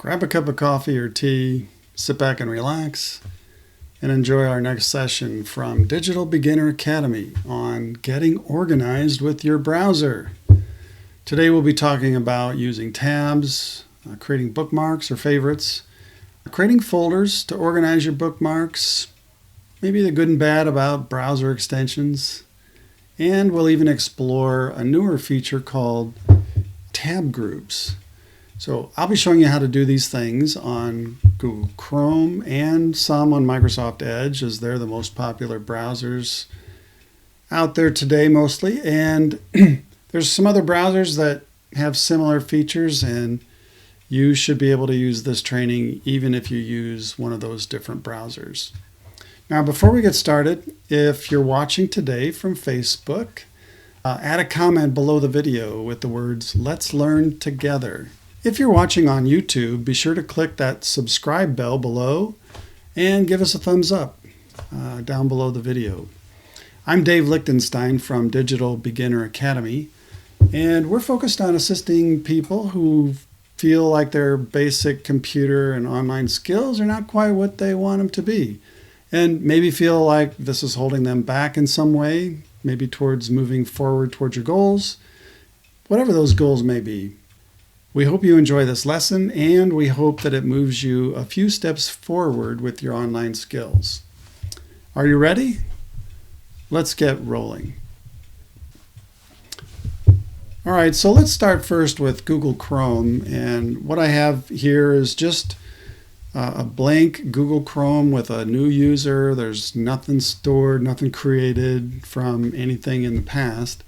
Grab a cup of coffee or tea, sit back and relax, and enjoy our next session from Digital Beginner Academy on getting organized with your browser. Today we'll be talking about using tabs, creating bookmarks or favorites, creating folders to organize your bookmarks, maybe the good and bad about browser extensions, and we'll even explore a newer feature called tab groups. So I'll be showing you how to do these things on Google Chrome and some on Microsoft Edge, as they're the most popular browsers out there today mostly. And there's some other browsers that have similar features, and you should be able to use this training even if you use one of those different browsers. Now, before we get started, if you're watching today from Facebook, add a comment below the video with the words, "Let's learn together." If you're watching on YouTube, be sure to click that subscribe bell below and give us a thumbs up down below the video. I'm Dave Lichtenstein from Digital Beginner Academy, and we're focused on assisting people who feel like their basic computer and online skills are not quite what they want them to be, and maybe feel like this is holding them back in some way, maybe towards moving forward towards your goals, whatever those goals may be. We hope you enjoy this lesson, and we hope that it moves you a few steps forward with your online skills. Are you ready? Let's get rolling. All right, so let's start first with Google Chrome, and what I have here is just a blank Google Chrome with a new user. There's nothing stored, nothing created from anything in the past.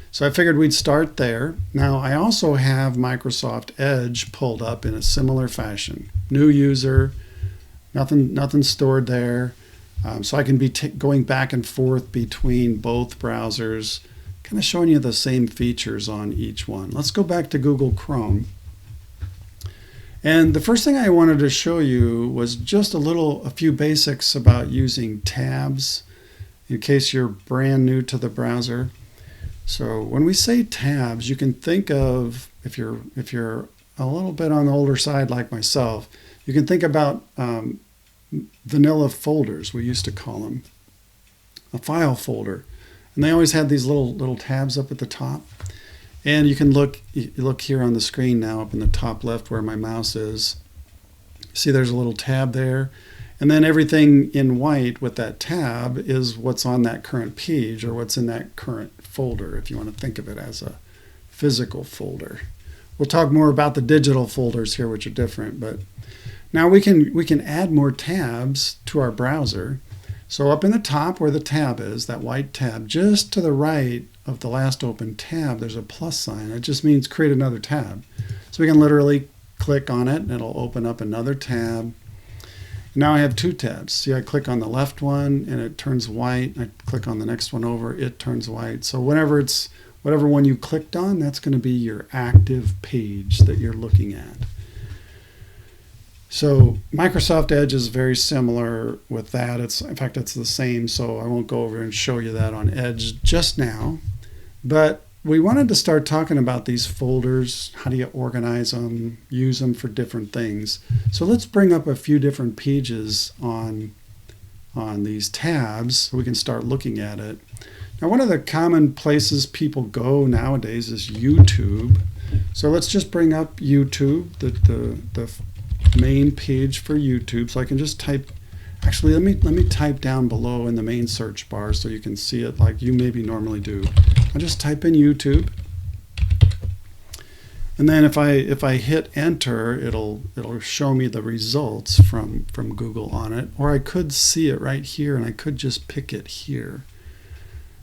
So I figured we'd start there. Now, I also have Microsoft Edge pulled up in a similar fashion. New user, nothing stored there. So I can be going back and forth between both browsers, kind of showing you the same features on each one. Let's go back to Google Chrome. And the first thing I wanted to show you was just a few basics about using tabs in case you're brand new to the browser. So when we say tabs, you can think of, if you're a little bit on the older side like myself, you can think about vanilla folders, we used to call them, a file folder. And they always had these little tabs up at the top. And you can look here on the screen now up in the top left where my mouse is. See there's a little tab there. And then everything in white with that tab is what's on that current page or what's in that current folder, if you want to think of it as a physical folder. We'll talk more about the digital folders here, which are different, but now we can add more tabs to our browser. So up in the top where the tab is, that white tab, just to the right of the last open tab, there's a plus sign. It just means create another tab. So we can literally click on it and it'll open up another tab. Now I have two tabs. See, I click on the left one and it turns white. I click on the next one over, it turns white. So whatever one you clicked on, that's going to be your active page that you're looking at. So Microsoft Edge is very similar with that. In fact, it's the same, so I won't go over and show you that on Edge just now. But we wanted to start talking about these folders. How do you organize them, use them for different things? So let's bring up a few different pages on these tabs so we can start looking at it. Now, one of the common places people go nowadays is YouTube. So let's just bring up YouTube, the main page for YouTube. So I can just type, actually let me type down below in the main search bar so you can see it like you maybe normally do. I just type in YouTube, and then if I hit enter, it'll show me the results from Google on it, or I could see it right here and I could just pick it here.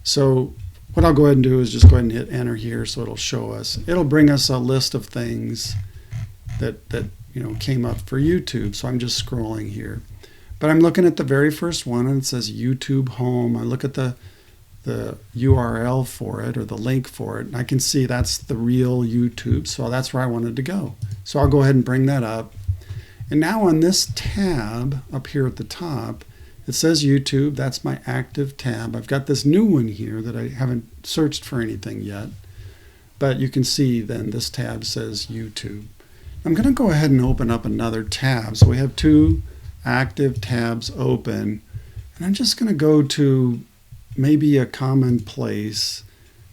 So what I'll go ahead and do is just go ahead and hit enter here, so it'll show us. It'll bring us a list of things that came up for YouTube. So I'm just scrolling here, but I'm looking at the very first one and it says YouTube Home. I look at the URL for it, or the link for it, and I can see that's the real YouTube, so that's where I wanted to go. So I'll go ahead and bring that up. And now on this tab up here at the top, it says YouTube. That's my active tab. I've got this new one here that I haven't searched for anything yet, but you can see then this tab says YouTube. I'm going to go ahead and open up another tab. So we have two active tabs open, and I'm just going to go to maybe a common place.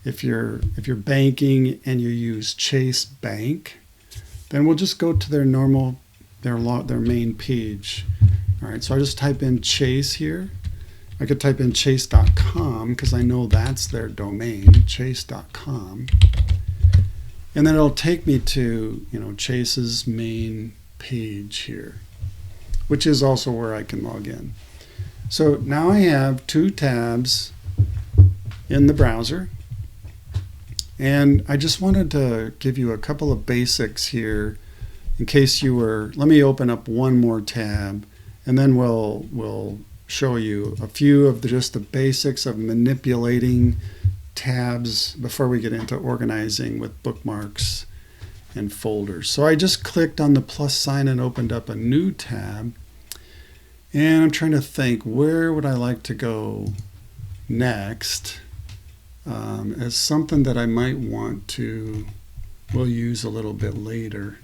If you're banking and you use Chase Bank, then we'll just go to their main page. All right, so I just type in Chase here. I could type in chase.com because I know that's their domain, chase.com. And then it'll take me to, Chase's main page here, which is also where I can log in. So now I have two tabs in the browser. And I just wanted to give you a couple of basics here in case you were. Let me open up one more tab, and then we'll show you a few of just the basics of manipulating tabs before we get into organizing with bookmarks and folders. So I just clicked on the plus sign and opened up a new tab. And I'm trying to think, where would I like to go next? As something that I might want to, we'll use a little bit later.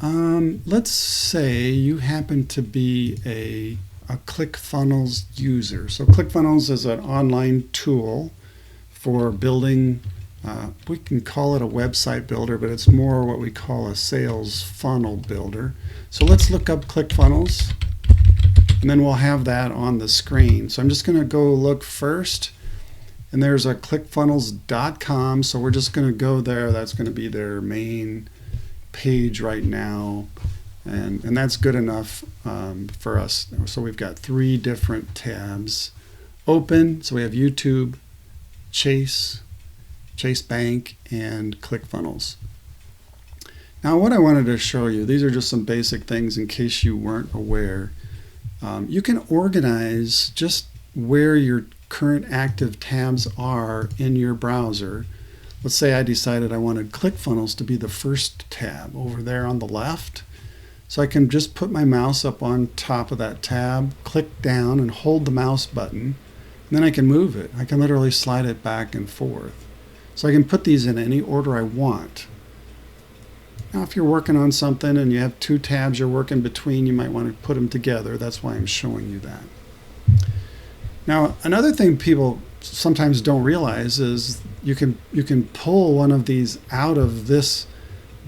Let's say you happen to be a ClickFunnels user. So ClickFunnels is an online tool for building, we can call it a website builder, but it's more what we call a sales funnel builder. So let's look up ClickFunnels, and then we'll have that on the screen. So I'm just going to go look first. And there's a clickfunnels.com, so we're just going to go there. That's going to be their main page right now, and that's good enough for us. So we've got three different tabs open. So we have YouTube, Chase Bank, and ClickFunnels. Now what I wanted to show you, these are just some basic things in case you weren't aware. You can organize just where your current active tabs are in your browser. Let's say I decided I wanted ClickFunnels to be the first tab over there on the left. So I can just put my mouse up on top of that tab, click down and hold the mouse button, and then I can move it. I can literally slide it back and forth. So I can put these in any order I want. Now if you're working on something and you have two tabs you're working between, you might want to put them together. That's why I'm showing you that. Now, another thing people sometimes don't realize is you can pull one of these out of this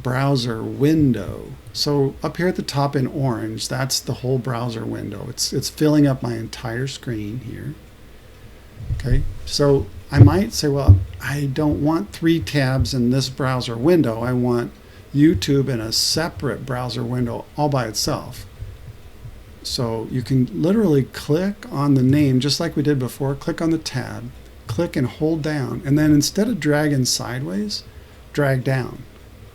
browser window. So up here at the top in orange, that's the whole browser window. It's filling up my entire screen here. Okay, so I might say, well, I don't want three tabs in this browser window. I want YouTube in a separate browser window all by itself. So you can literally click on the name, just like we did before, click on the tab, click and hold down, and then instead of dragging sideways, drag down.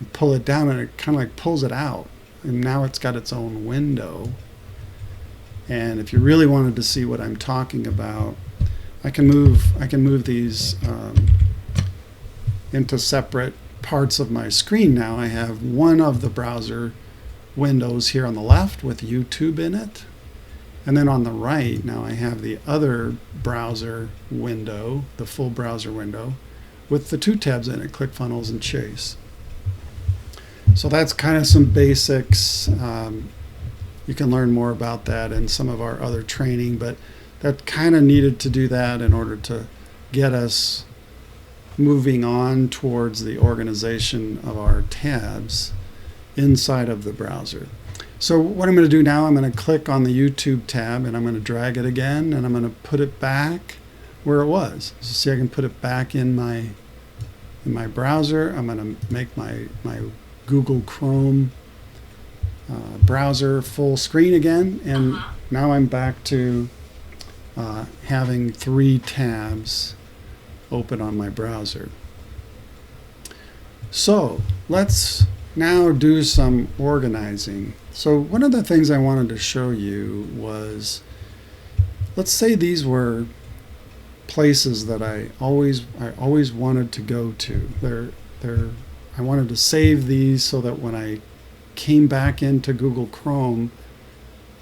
And pull it down and it kind of like pulls it out. And now it's got its own window. And if you really wanted to see what I'm talking about, I can move these into separate parts of my screen now. I have one of the browser windows here on the left with YouTube in it, and then on the right now I have the other browser window, the full browser window, with the two tabs in it, ClickFunnels and Chase. So that's kind of some basics. You can learn more about that in some of our other training, but that kind of needed to do that in order to get us moving on towards the organization of our tabs inside of the browser. So what I'm going to do now, I'm going to click on the YouTube tab and I'm going to drag it again and I'm going to put it back where it was. So see, I can put it back in my browser. I'm going to make my Google Chrome browser full screen again, and now I'm back to having three tabs open on my browser. So let's now do some organizing. So one of the things I wanted to show you was, let's say these were places that I always wanted to go to. I wanted to save these so that when I came back into Google Chrome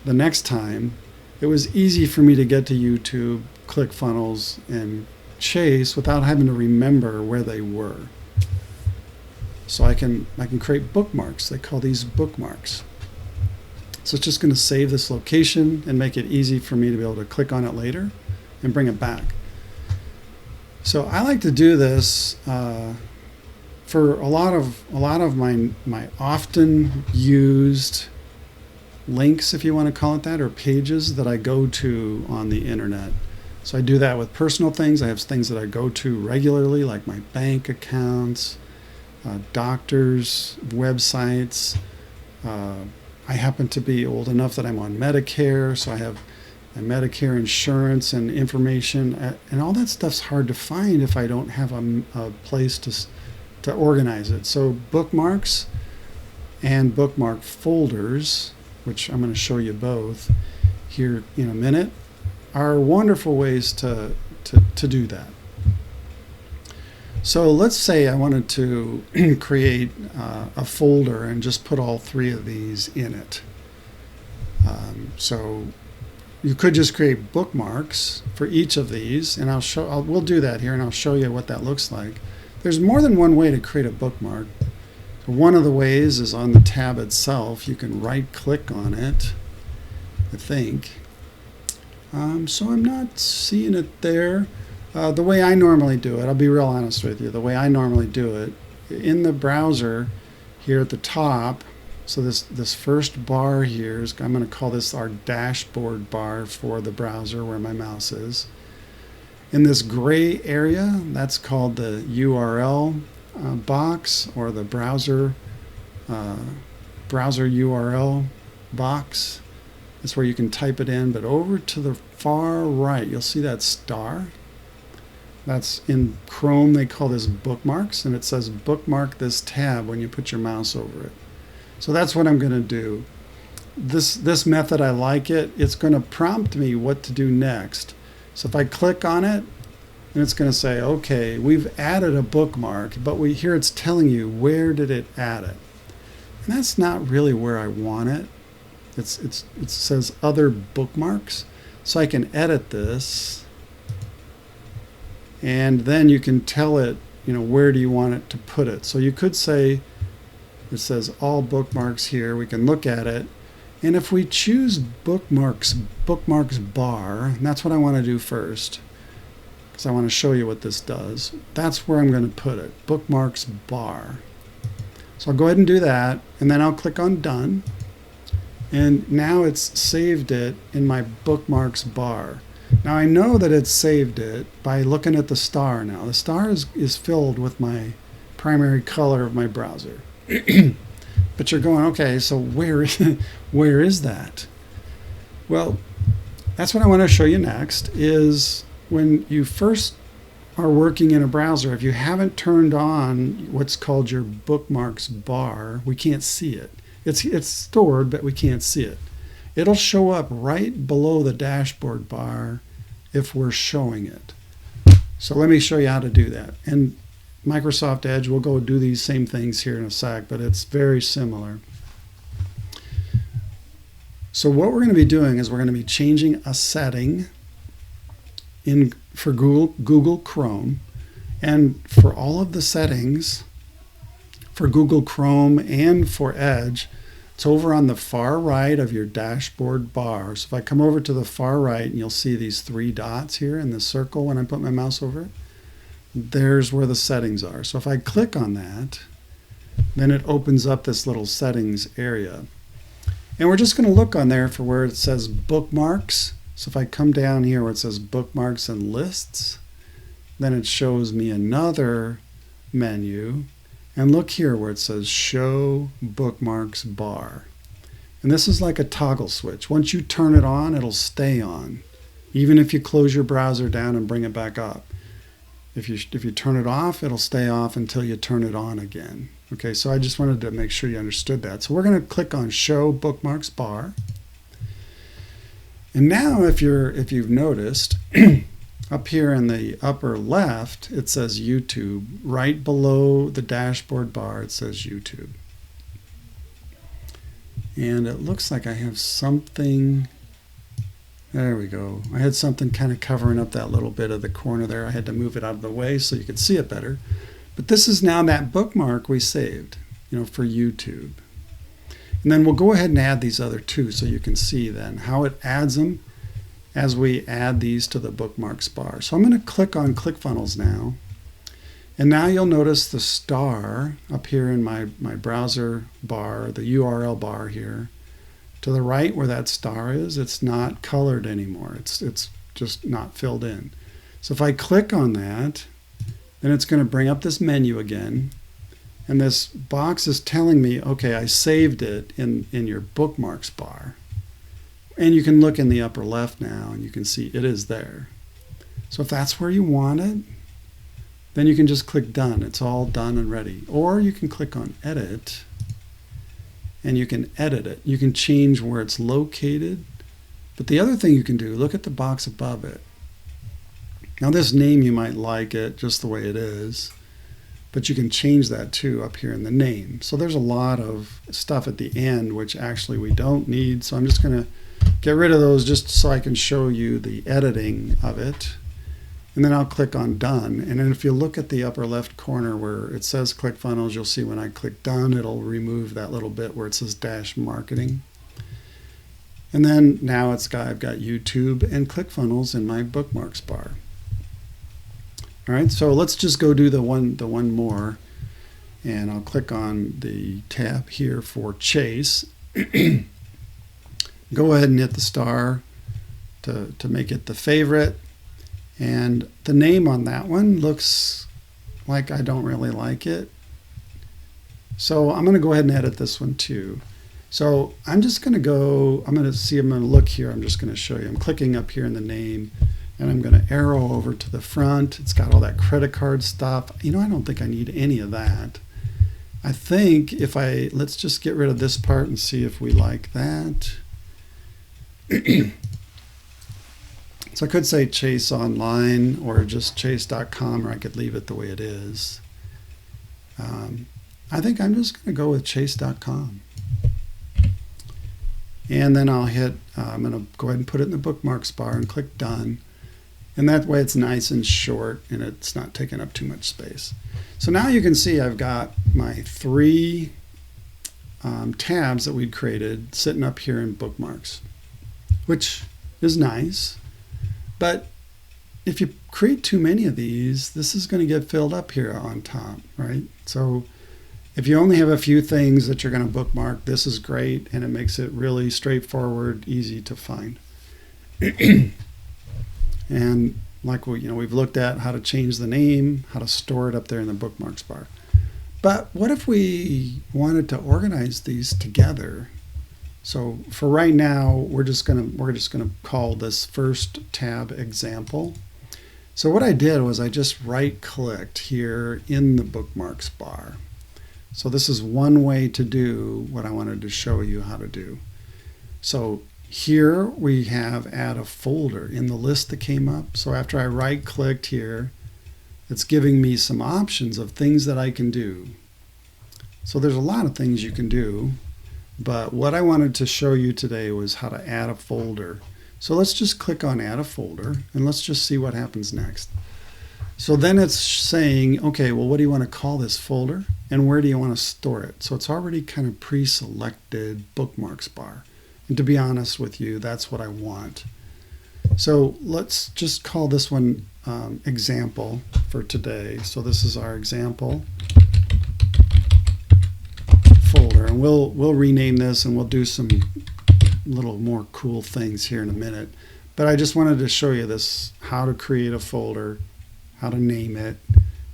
the next time, it was easy for me to get to YouTube, ClickFunnels, and Chase without having to remember where they were. So I can create bookmarks. They call these bookmarks. So it's just going to save this location and make it easy for me to be able to click on it later and bring it back. So I like to do this for a lot of my often used links, if you want to call it that, or pages that I go to on the internet. So I do that with personal things. I have things that I go to regularly, like my bank accounts, doctors' websites. I happen to be old enough that I'm on Medicare, so I have my Medicare insurance and information, and all that stuff's hard to find if I don't have a place to organize it. So bookmarks and bookmark folders, which I'm going to show you both here in a minute, are wonderful ways to do that. So let's say I wanted to create a folder and just put all three of these in it. So you could just create bookmarks for each of these, and we'll do that here, and I'll show you what that looks like. There's more than one way to create a bookmark. So one of the ways is on the tab itself. You can right-click on it, I think. So I'm not seeing it there. The way I normally do it, I'll be real honest with you, the way I normally do it, in the browser here at the top, so this first bar here, I'm going to call this our dashboard bar for the browser where my mouse is. In this gray area, that's called the URL box, or the browser URL box. That's where you can type it in, but over to the far right, you'll see that star. That's in Chrome, they call this bookmarks, and it says bookmark this tab when you put your mouse over it. So that's what I'm going to do. This method, I like it. It's going to prompt me what to do next. So if I click on it, and it's going to say, okay, we've added a bookmark, but here it's telling you where did it add it. And that's not really where I want it. It says other bookmarks. So I can edit this, and then you can tell it, where do you want it to put it. So you could say, it says all bookmarks here. We can look at it. And if we choose bookmarks bar, and that's what I want to do first, because I want to show you what this does. That's where I'm going to put it, bookmarks bar. So I'll go ahead and do that, and then I'll click on done. And now it's saved it in my bookmarks bar. Now I know that it's saved it by looking at the star now. The star is filled with my primary color of my browser. But you're going, okay, so where is that? Well, that's what I want to show you next, is when you first are working in a browser, if you haven't turned on what's called your bookmarks bar, we can't see it. It's stored, but we can't see it. It'll show up right below the dashboard bar if we're showing it. So let me show you how to do that. And Microsoft Edge, we'll go do these same things here in a sec, but it's very similar. So what we're going to be doing is we're going to be changing a setting for Google Chrome, and for all of the settings for Google Chrome and for Edge, it's over on the far right of your dashboard bar. So if I come over to the far right, and you'll see these three dots here in the circle when I put my mouse over it, there's where the settings are. So if I click on that, then it opens up this little settings area. And we're just going to look on there for where it says bookmarks. So if I come down here where it says bookmarks and lists, then it shows me another menu. And look here where it says show bookmarks bar. And this is like a toggle switch. Once you turn it on, it'll stay on, even if you close your browser down and bring it back up. If you turn it off, it'll stay off until you turn it on again. Okay, so I just wanted to make sure you understood that. So we're going to click on show bookmarks bar. And now if you've noticed, up here in the upper left, it says YouTube. Right below the dashboard bar, it says YouTube. And it looks like I have something. There we go. I had something kind of covering up that little bit of the corner there. I had to move it out of the way so you could see it better. But this is now that bookmark we saved, for YouTube. And then we'll go ahead and add these other two so you can see then how it adds them as we add these to the bookmarks bar. So I'm going to click on ClickFunnels now. And now you'll notice the star up here in my browser bar, the URL bar here. To the right where that star is, it's not colored anymore. It's just not filled in. So if I click on that, then it's going to bring up this menu again. And this box is telling me, okay, I saved it in your bookmarks bar. And you can look in the upper left now and you can see it is there. So if that's where you want it, then you can just click done. It's all done and ready. Or you can click on edit and you can edit it. You can change where it's located. But the other thing you can do, look at the box above it. Now this name, you might like it just the way it is, but you can change that too up here in the name. So there's a lot of stuff at the end which actually we don't need. So I'm just going to get rid of those just so I can show you the editing of it. And then I'll click on done. And then if you look at the upper left corner where it says ClickFunnels, you'll see when I click done, it'll remove that little bit where it says dash marketing. And then now I've got YouTube and ClickFunnels in my bookmarks bar. All right, so let's just go do the one more, and I'll click on the tab here for Chase. Go ahead and hit the star to make it the favorite, and the name on that one looks like I don't really like it. So I'm going to go ahead and edit this one too. So I'm just going to go, I'm going to look here, I'm just going to show you. I'm clicking up here in the name. And I'm going to arrow over to the front. It's got all that credit card stuff. I don't think I need any of that. I think let's just get rid of this part and see if we like that. So I could say Chase Online or just chase.com, or I could leave it the way it is. I think I'm just going to go with chase.com. And then I'm going to go ahead and put it in the bookmarks bar and click done. And that way it's nice and short and it's not taking up too much space. So now you can see I've got my three tabs that we'd created sitting up here in bookmarks, which is nice. But if you create too many of these, this is going to get filled up here on top, right? So if you only have a few things that you're going to bookmark, this is great, and it makes it really straightforward, easy to find. And like we've looked at how to change the name, how to store it up there in the bookmarks bar. But what if we wanted to organize these together? So for right now, we're just gonna call this first tab example. So what I did was I just right-clicked here in the bookmarks bar. So this is one way to do what I wanted to show you how to do. So here we have add a folder in the list that came up. So after I right-clicked here, it's giving me some options of things that I can do. So there's a lot of things you can do, but what I wanted to show you today was how to add a folder. So let's just click on add a folder and let's just see what happens next. So then it's saying, okay, well, what do you want to call this folder and where do you want to store it? So it's already kind of pre-selected bookmarks bar. And to be honest with you, that's what I want. So let's just call this one example for today. So this is our example folder, and we'll rename this and we'll do some little more cool things here in a minute. But I just wanted to show you this, how to create a folder, how to name it,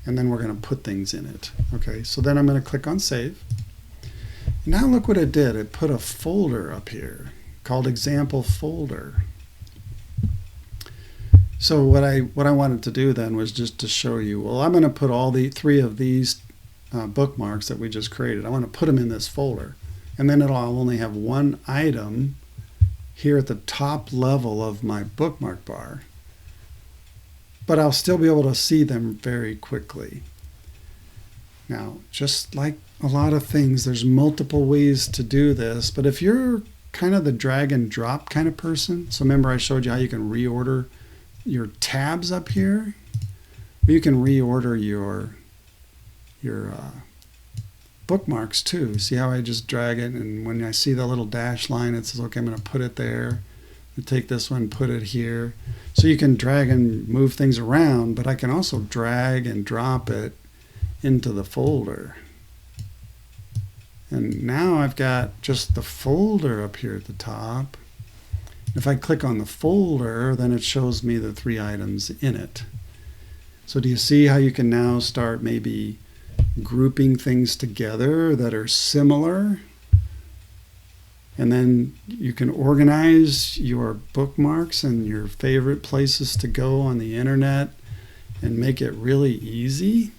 and then we're going to put things in it. Okay, so then I'm going to click on save. Now look what it did. It put a folder up here called example folder. So what I wanted to do then was just to show you, well, I'm going to put all the three of these bookmarks that we just created. I want to put them in this folder. And then I'll only have one item here at the top level of my bookmark bar. But I'll still be able to see them very quickly. Now, just like a lot of things, there's multiple ways to do this, but if you're kind of the drag and drop kind of person, so remember I showed you how you can reorder your tabs up here, you can reorder your bookmarks too. See how I just drag it, and when I see the little dash line, it says, okay, I'm going to put it there. I take this one, put it here. So you can drag and move things around, but I can also drag and drop it into the folder. And now I've got just the folder up here at the top. If I click on the folder, then it shows me the 3 items in it. So do you see how you can now start maybe grouping things together that are similar? And then you can organize your bookmarks and your favorite places to go on the internet and make it really easy.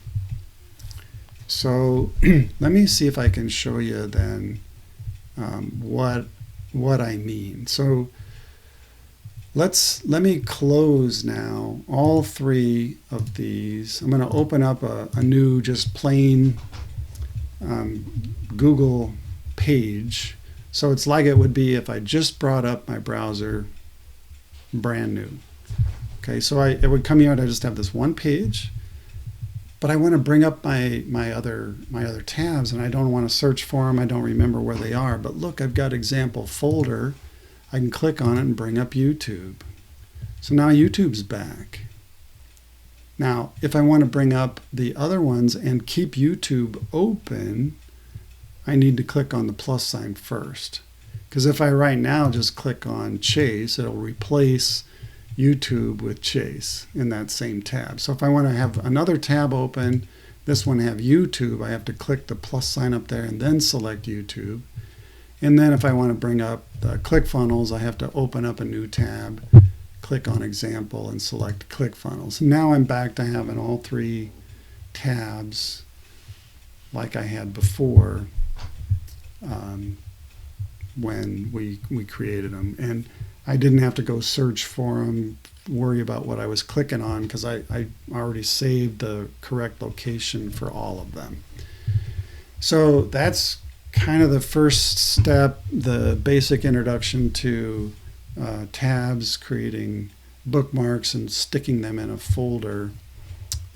So let me see if I can show you then what I mean. So let me close now all 3 of these. I'm going to open up a new just plain Google page. So it's like it would be if I just brought up my browser brand new. Okay, so it would come here and I just have this one page, but I want to bring up my other tabs, and I don't want to search for them. I don't remember where they are. But look, I've got example folder. I can click on it and bring up YouTube. So now YouTube's back. Now, if I want to bring up the other ones and keep YouTube open, I need to click on the plus sign first. Because if I right now just click on Chase, it'll replace YouTube with Chase in that same tab. So if I want to have another tab open, this one have YouTube, I have to click the plus sign up there and then select YouTube. And then if I want to bring up the ClickFunnels, I have to open up a new tab, click on example, and select ClickFunnels. Now I'm back to having all 3 tabs like I had before when we created them. And I didn't have to go search for them, worry about what I was clicking on, because I already saved the correct location for all of them. So that's kind of the first step, the basic introduction to tabs, creating bookmarks and sticking them in a folder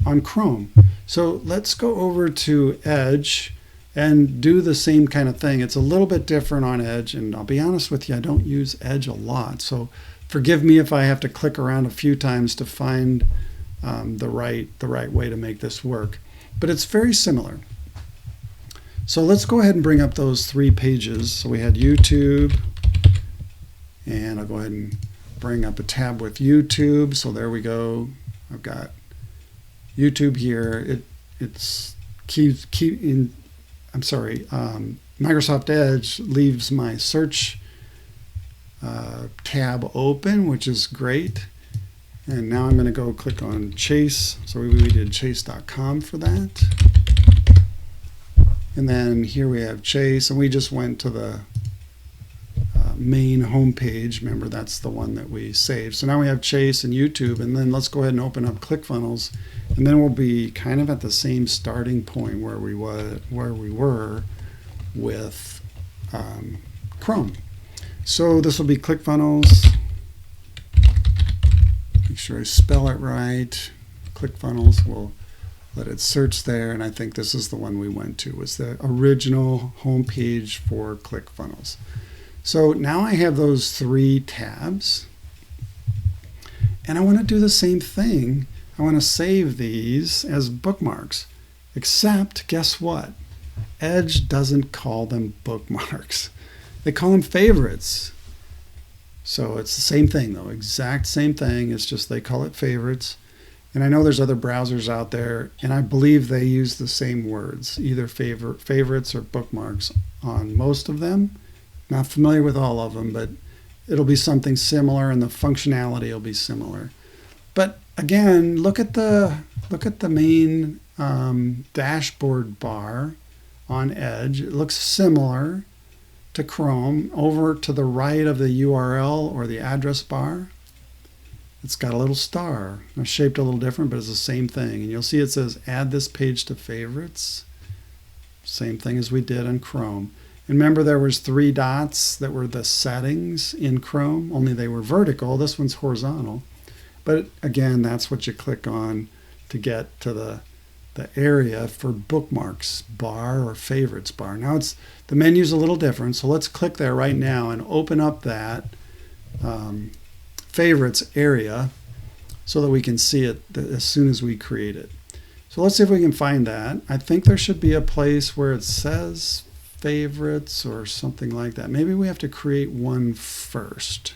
on Chrome. So let's go over to Edge and do the same kind of thing. It's a little bit different on Edge, and I'll be honest with you, I don't use Edge a lot. So forgive me if I have to click around a few times to find the right way to make this work. But it's very similar. So let's go ahead and bring up those 3 pages. So we had YouTube, and I'll go ahead and bring up a tab with YouTube. So there we go. I've got YouTube here. Microsoft Edge leaves my search tab open, which is great. And now I'm going to go click on Chase. So we did chase.com for that. And then here we have Chase, and we just went to the main home page. Remember, that's the one that we saved. So now we have Chase and YouTube, and then let's go ahead and open up ClickFunnels, and then we'll be kind of at the same starting point where we were with Chrome. So this will be ClickFunnels. Make sure I spell it right. ClickFunnels, we'll let it search there, and I think this is the one we went to, was the original home page for ClickFunnels. So now I have those 3 tabs, and I want to do the same thing. I want to save these as bookmarks, except guess what? Edge doesn't call them bookmarks. They call them favorites. So it's the same thing though, exact same thing. It's just they call it favorites. And I know there's other browsers out there, and I believe they use the same words, either favorites or bookmarks on most of them. Not familiar with all of them, but it'll be something similar, and the functionality will be similar. But again, look at the main dashboard bar on Edge. It looks similar to Chrome. Over to the right of the URL or the address bar, it's got a little star. It's shaped a little different, but it's the same thing. And you'll see it says add this page to favorites. Same thing as we did on Chrome. And remember, there was 3 dots that were the settings in Chrome, only they were vertical. This one's horizontal. But again, that's what you click on to get to the the area for bookmarks bar or favorites bar. Now the menu's a little different, so let's click there right now and open up that favorites area so that we can see it as soon as we create it. So let's see if we can find that. I think there should be a place where it says favorites or something like that. Maybe we have to create one first.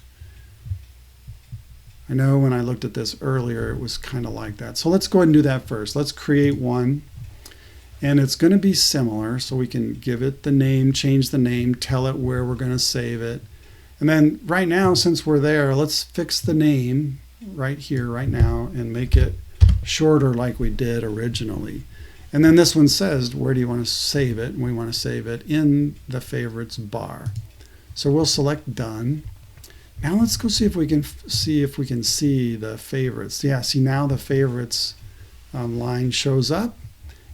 I know when I looked at this earlier, it was kind of like that. So let's go ahead and do that first. Let's create one. And it's going to be similar, so we can give it the name, change the name, tell it where we're going to save it. And then right now, since we're there, let's fix the name right here, right now, and make it shorter like we did originally. And then this one says, where do you want to save it? And we want to save it in the favorites bar. So we'll select done. Now let's go see if we can see the favorites. Yeah, see now the favorites line shows up,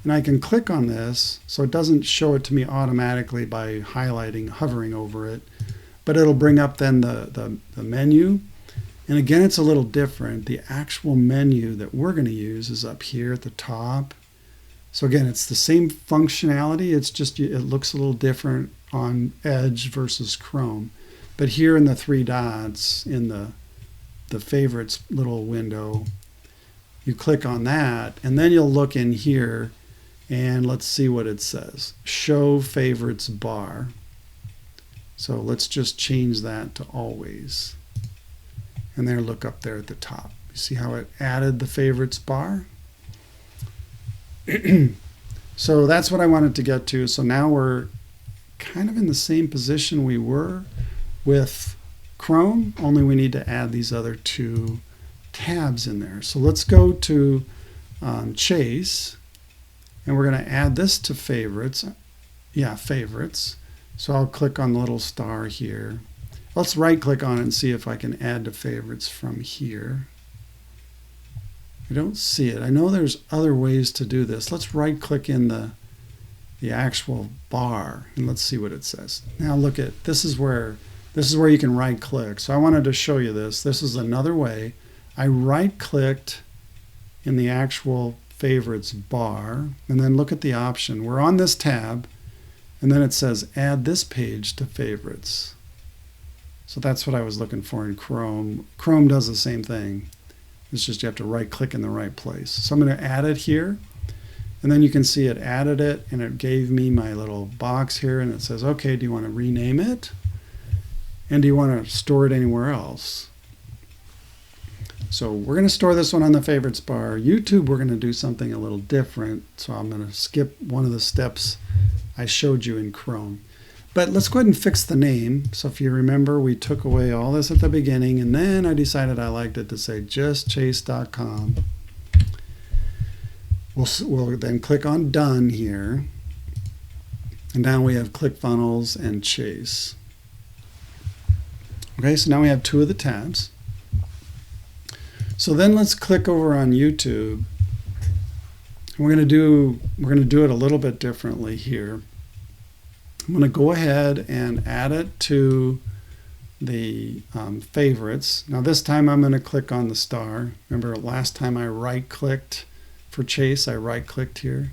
and I can click on this so it doesn't show it to me automatically by hovering over it, but it'll bring up then the menu. And again, it's a little different. The actual menu that we're going to use is up here at the top. So again, it's the same functionality. It's just it looks a little different on Edge versus Chrome. But here in the three dots in the favorites little window, you click on that, and then you'll look in here, and let's see what it says. Show favorites bar. So let's just change that to always. And there, look up there at the top. You see how it added the favorites bar? So that's what I wanted to get to. So now we're kind of in the same position we were with Chrome, only we need to add these other two tabs in there. So let's go to Chase, and we're going to add this to favorites. Yeah, favorites. So I'll click on the little star here. Let's right click on it and see if I can add to favorites from here. I don't see it. I know there's other ways to do this. Let's right click in the actual bar, and let's see what it says. Now look at, this is where you can right click. So I wanted to show you this. This is another way. I right clicked in the actual favorites bar, and then look at the option. We're on this tab, and then it says add this page to favorites. So that's what I was looking for in Chrome. Chrome does the same thing. It's just you have to right click in the right place. So I'm going to add it here, and then you can see it added it, and it gave me my little box here, and it says, okay, do you want to rename it? And do you want to store it anywhere else? So we're going to store this one on the favorites bar. YouTube, we're going to do something a little different. So I'm going to skip one of the steps I showed you in Chrome. But let's go ahead and fix the name. So if you remember, we took away all this at the beginning, and then I decided I liked it to say justchase.com. We'll then click on Done here. And now we have ClickFunnels and Chase. Okay, so now we have two of the tabs. So then let's click over on YouTube. We're going to do it a little bit differently here. I'm going to go ahead and add it to the favorites. Now this time I'm going to click on the star. Remember last time I right-clicked for Chase, I right-clicked here.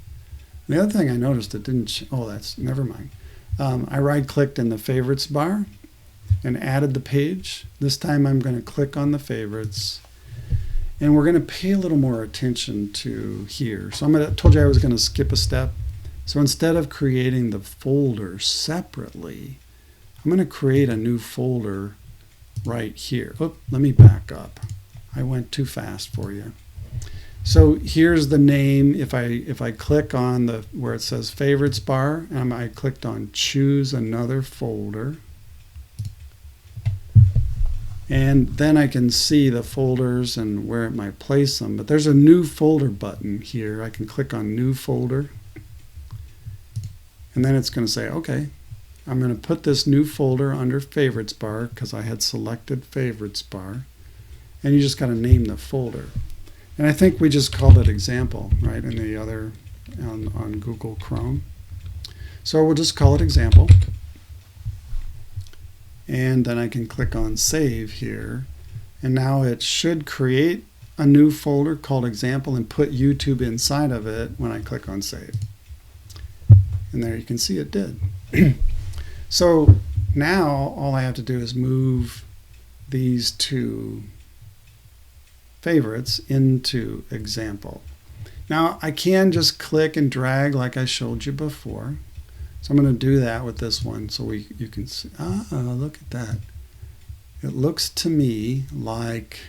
The other thing I noticed, it didn't, never mind. I right-clicked in the favorites bar and added the page. This time I'm going to click on the favorites, and we're going to pay a little more attention to here. So I told you I was going to skip a step. So instead of creating the folder separately, I'm going to create a new folder right here. Oh, let me back up. I went too fast for you. So here's the name. If I click on where it says favorites bar, and I clicked on choose another folder, and then I can see the folders and where it might place them. But there's a new folder button here. I can click on new folder, and then it's going to say, okay, I'm going to put this new folder under favorites bar because I had selected favorites bar, and you just got to name the folder. And I think we just called it example, right, in the other on Google Chrome. So we'll just call it example. And then I can click on save here. And now it should create a new folder called example and put YouTube inside of it when I click on save. And there you can see it did. So now all I have to do is move these two favorites into example. Now I can just click and drag like I showed you before. So I'm going to do that with this one so you can see. Look at that. It looks to me like,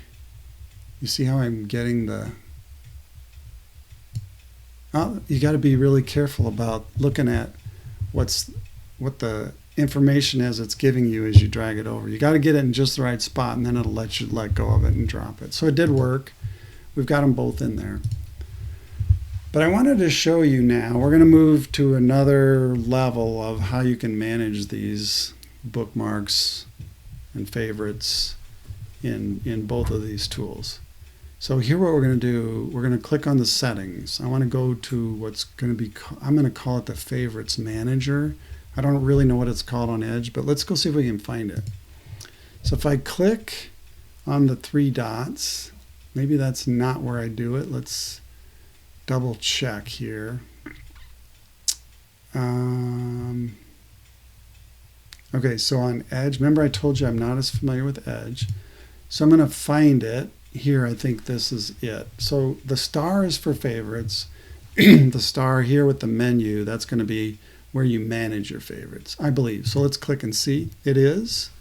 you see how I'm getting the, you got to be really careful about looking at what the information is it's giving you as you drag it over. You got to get it in just the right spot, and then it'll let you let go of it and drop it. So it did work. We've got them both in there. But I wanted to show you now, we're going to move to another level of how you can manage these bookmarks and favorites in both of these tools. So here what we're going to do, we're going to click on the settings. I want to go to what's going to be, I'm going to call it the favorites manager. I don't really know what it's called on Edge, but let's go see if we can find it. So if I click on the three dots, maybe that's not where I do it. Let's double check here. Okay, so on Edge, remember I told you I'm not as familiar with Edge. So I'm going to find it. Here, I think this is it. So the star is for favorites. The star here with the menu, that's going to be where you manage your favorites, I believe. So let's click and see. It is.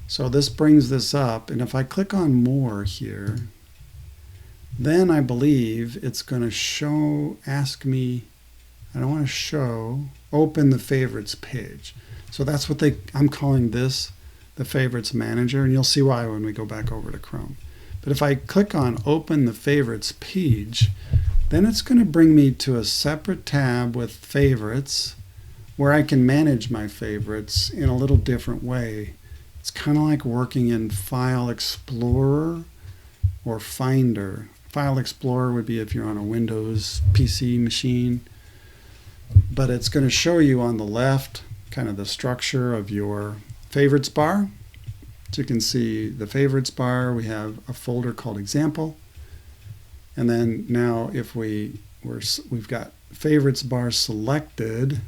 So this brings this up. And if I click on more here, then I believe it's going to ask me, I don't want to show, open the favorites page. So that's what I'm calling this the favorites manager. And you'll see why when we go back over to Chrome. But if I click on open the favorites page, then it's going to bring me to a separate tab with favorites where I can manage my favorites in a little different way. It's kind of like working in File Explorer or Finder. File Explorer would be if you're on a Windows PC machine. But it's going to show you on the left kind of the structure of your favorites bar. So you can see the favorites bar, we have a folder called example. And then now if we've got favorites bar selected,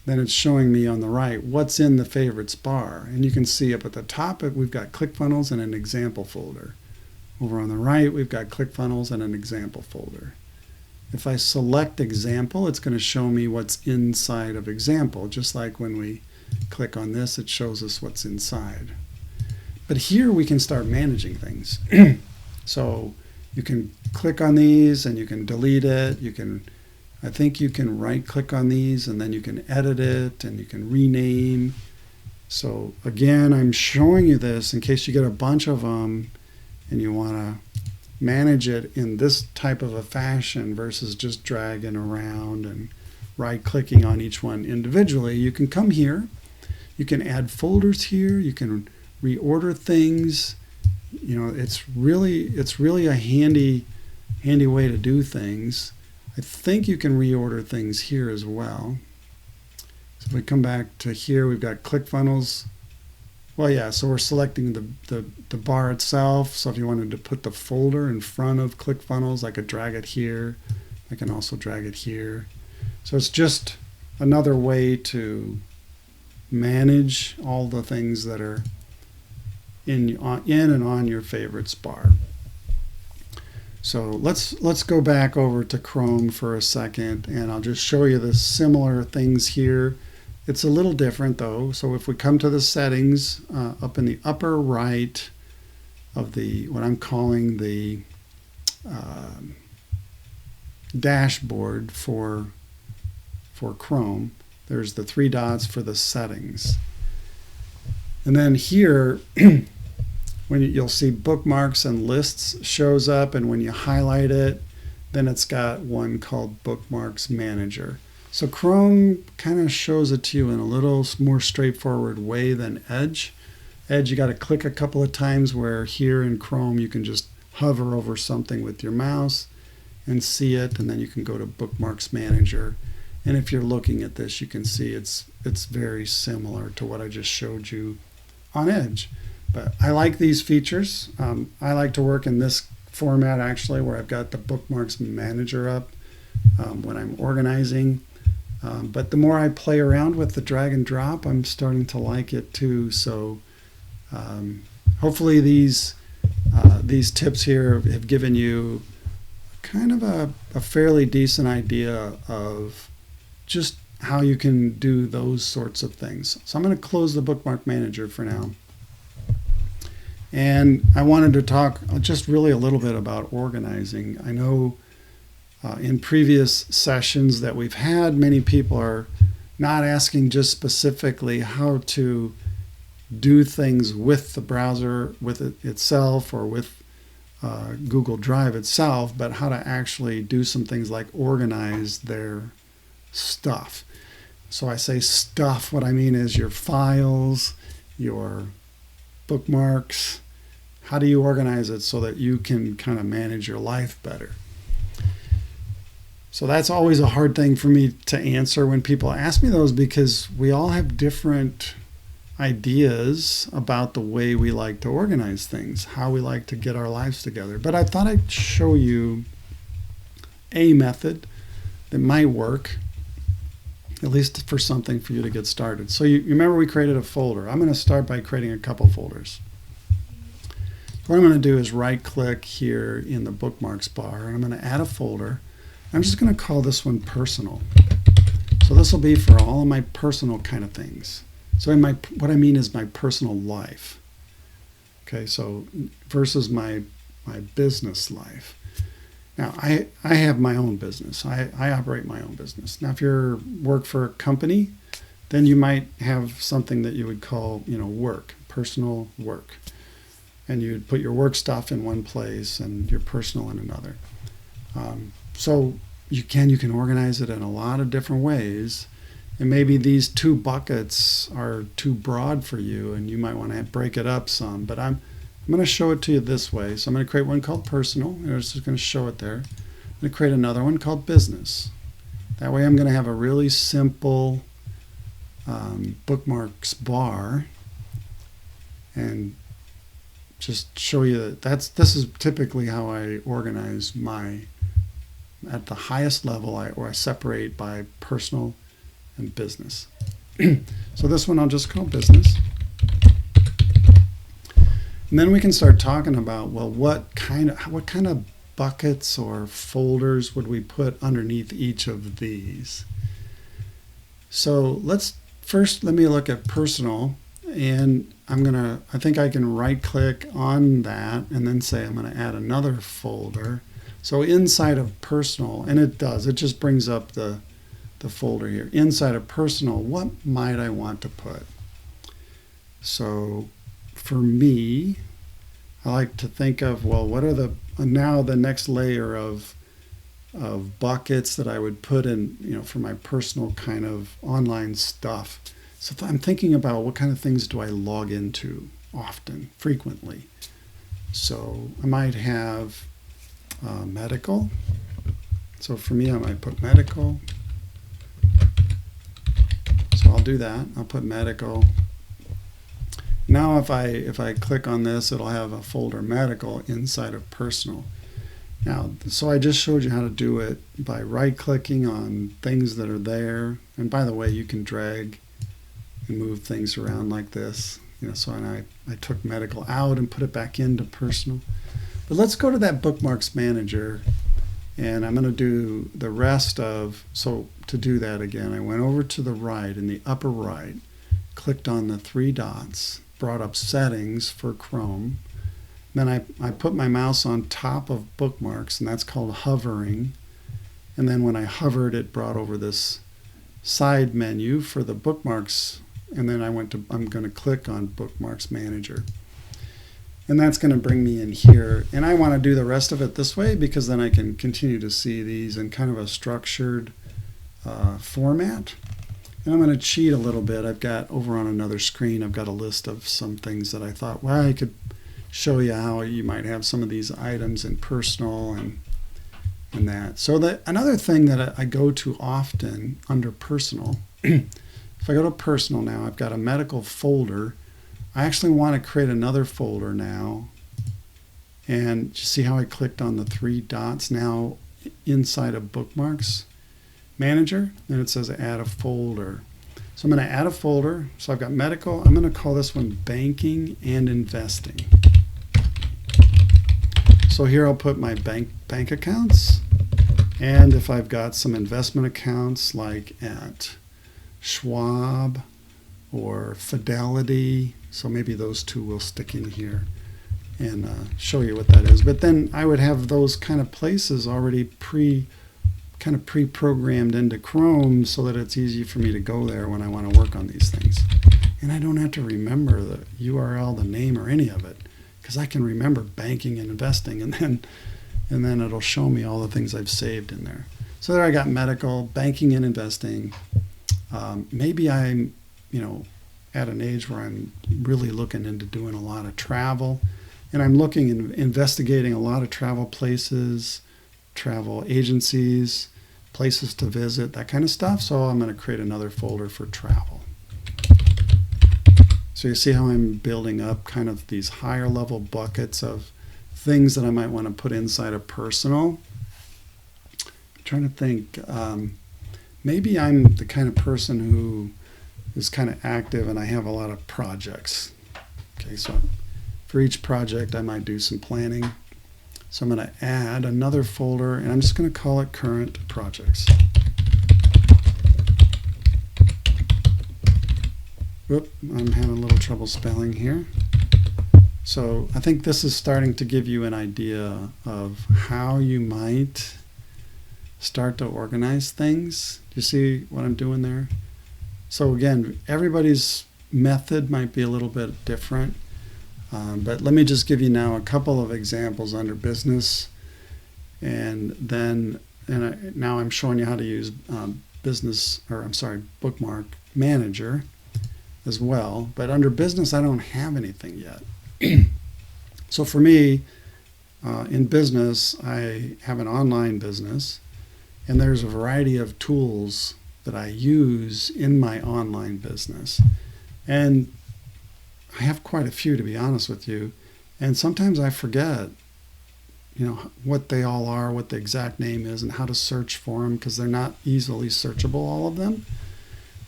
then it's showing me on the right what's in the favorites bar. And you can see up at the top, we've got ClickFunnels and an example folder. Over on the right, we've got ClickFunnels and an example folder. If I select example, it's going to show me what's inside of example. Just like when we click on this, it shows us what's inside. But here we can start managing things. So you can click on these and you can delete it. I think you can right click on these and then you can edit it and you can rename. So again, I'm showing you this in case you get a bunch of them and you want to manage it in this type of a fashion versus just dragging around and right clicking on each one individually. You can come here, you can add folders here, you can reorder things. You know, it's really a handy way to do things. I think you can reorder things here as well. So if we come back to here, we've got ClickFunnels. Well, yeah, so we're selecting the bar itself. So if you wanted to put the folder in front of ClickFunnels, I could drag it here. I can also drag it here. So it's just another way to manage all the things that are in and on your favorites bar. So let's go back over to Chrome for a second, and I'll just show you the similar things here. It's a little different though. So if we come to the settings up in the upper right of what I'm calling the dashboard for Chrome, there's the three dots for the settings. And then here, you'll see bookmarks and lists shows up, and when you highlight it, then it's got one called Bookmarks Manager. So Chrome kind of shows it to you in a little more straightforward way than Edge. Edge, you got to click a couple of times, where here in Chrome you can just hover over something with your mouse and see it, and then you can go to Bookmarks Manager. And if you're looking at this, you can see it's very similar to what I just showed you on Edge. But I like these features. I like to work in this format actually, where I've got the Bookmarks Manager up when I'm organizing. But the more I play around with the drag and drop, I'm starting to like it too. So hopefully these tips here have given you kind of a fairly decent idea of just how you can do those sorts of things. So I'm going to close the Bookmark Manager for now. And I wanted to talk just really a little bit about organizing. I know in previous sessions that we've had, many people are not asking just specifically how to do things with the browser, with it itself, or with Google Drive itself, but how to actually do some things like organize their stuff. So I say stuff, what I mean is your files, your bookmarks. How do you organize it so that you can kind of manage your life better? So that's always a hard thing for me to answer when people ask me those, because we all have different ideas about the way we like to organize things, how we like to get our lives together. But I thought I'd show you a method that might work, at least for something for you to get started. So you remember we created a folder. I'm going to start by creating a couple folders. What I'm going to do is right click here in the bookmarks bar, and I'm going to add a folder. I'm just going to call this one personal. So this will be for all of my personal kind of things. So what I mean is my personal life. Okay, so versus my business life. Now, I have my own business. I operate my own business. Now, if you work for a company, then you might have something that you would call, work, personal work. And you'd put your work stuff in one place and your personal in another. So you can organize it in a lot of different ways. And maybe these two buckets are too broad for you, and you might want to break it up some. But I'm going to show it to you this way. So I'm going to create one called personal, and I'm just going to show it there. I'm going to create another one called business. That way I'm going to have a really simple bookmarks bar, and just show you that this is typically how I organize at the highest level, where I separate by personal and business. So this one I'll just call business. And then we can start talking about, well, what kind of buckets or folders would we put underneath each of these? So let me look at personal, and I think I can right click on that and then say I'm going to add another folder. So inside of personal, and it just brings up the folder here. Inside of personal, what might I want to put? So for me, I like to think of, well, what are the next layer of buckets that I would put in, for my personal kind of online stuff. So if I'm thinking about what kind of things do I log into often, frequently. So I might have medical. So for me, I might put medical. So I'll do that. I'll put medical. Now if I click on this, it'll have a folder medical inside of personal. Now, so I just showed you how to do it by right-clicking on things that are there. And by the way, you can drag and move things around like this. So I took medical out and put it back into personal. But let's go to that Bookmarks Manager, and I'm going to do the rest of, so to do that again, I went over to the right, in the upper right, clicked on the three dots, brought up settings for Chrome. Then I put my mouse on top of bookmarks, and that's called hovering. And then when I hovered, it brought over this side menu for the bookmarks. And then I'm going to click on Bookmarks Manager. And that's going to bring me in here. And I want to do the rest of it this way, because then I can continue to see these in kind of a structured format. And I'm going to cheat a little bit. I've got over on another screen, I've got a list of some things that I thought, well, I could show you how you might have some of these items in personal and that. So another thing that I go to often under personal, if I go to personal now, I've got a medical folder. I actually want to create another folder now, And you see how I clicked on the three dots now inside of Bookmarks Manager? And it says add a folder. So I'm going to add a folder. So I've got medical. I'm going to call this one banking and investing. So here I'll put my bank accounts. And if I've got some investment accounts like at Schwab or Fidelity, so maybe those two will stick in here and show you what that is. But then I would have those kind of places already pre-programmed into Chrome so that it's easy for me to go there when I want to work on these things. And I don't have to remember the URL, the name, or any of it, because I can remember banking and investing, and then it'll show me all the things I've saved in there. So there I got medical, banking and investing. Maybe I'm, at an age where I'm really looking into doing a lot of travel, and I'm looking and investigating a lot of travel places, travel agencies, places to visit, that kind of stuff. So I'm going to create another folder for travel. So you see how I'm building up kind of these higher level buckets of things that I might want to put inside of personal. I'm trying to think, maybe I'm the kind of person who is kind of active and I have a lot of projects. Okay, so for each project I might do some planning. So I'm going to add another folder, and I'm just going to call it current projects. Whoop, I'm having a little trouble spelling here. So I think this is starting to give you an idea of how you might start to organize things. Do you see what I'm doing there? So again, everybody's method might be a little bit different. But let me just give you now a couple of examples under business, and then now I'm showing you how to use Bookmark Manager as well. But under business, I don't have anything yet. So for me, in business, I have an online business, and there's a variety of tools that I use in my online business, and I have quite a few, to be honest with you, and sometimes I forget, what they all are, what the exact name is, and how to search for them, because they're not easily searchable, all of them.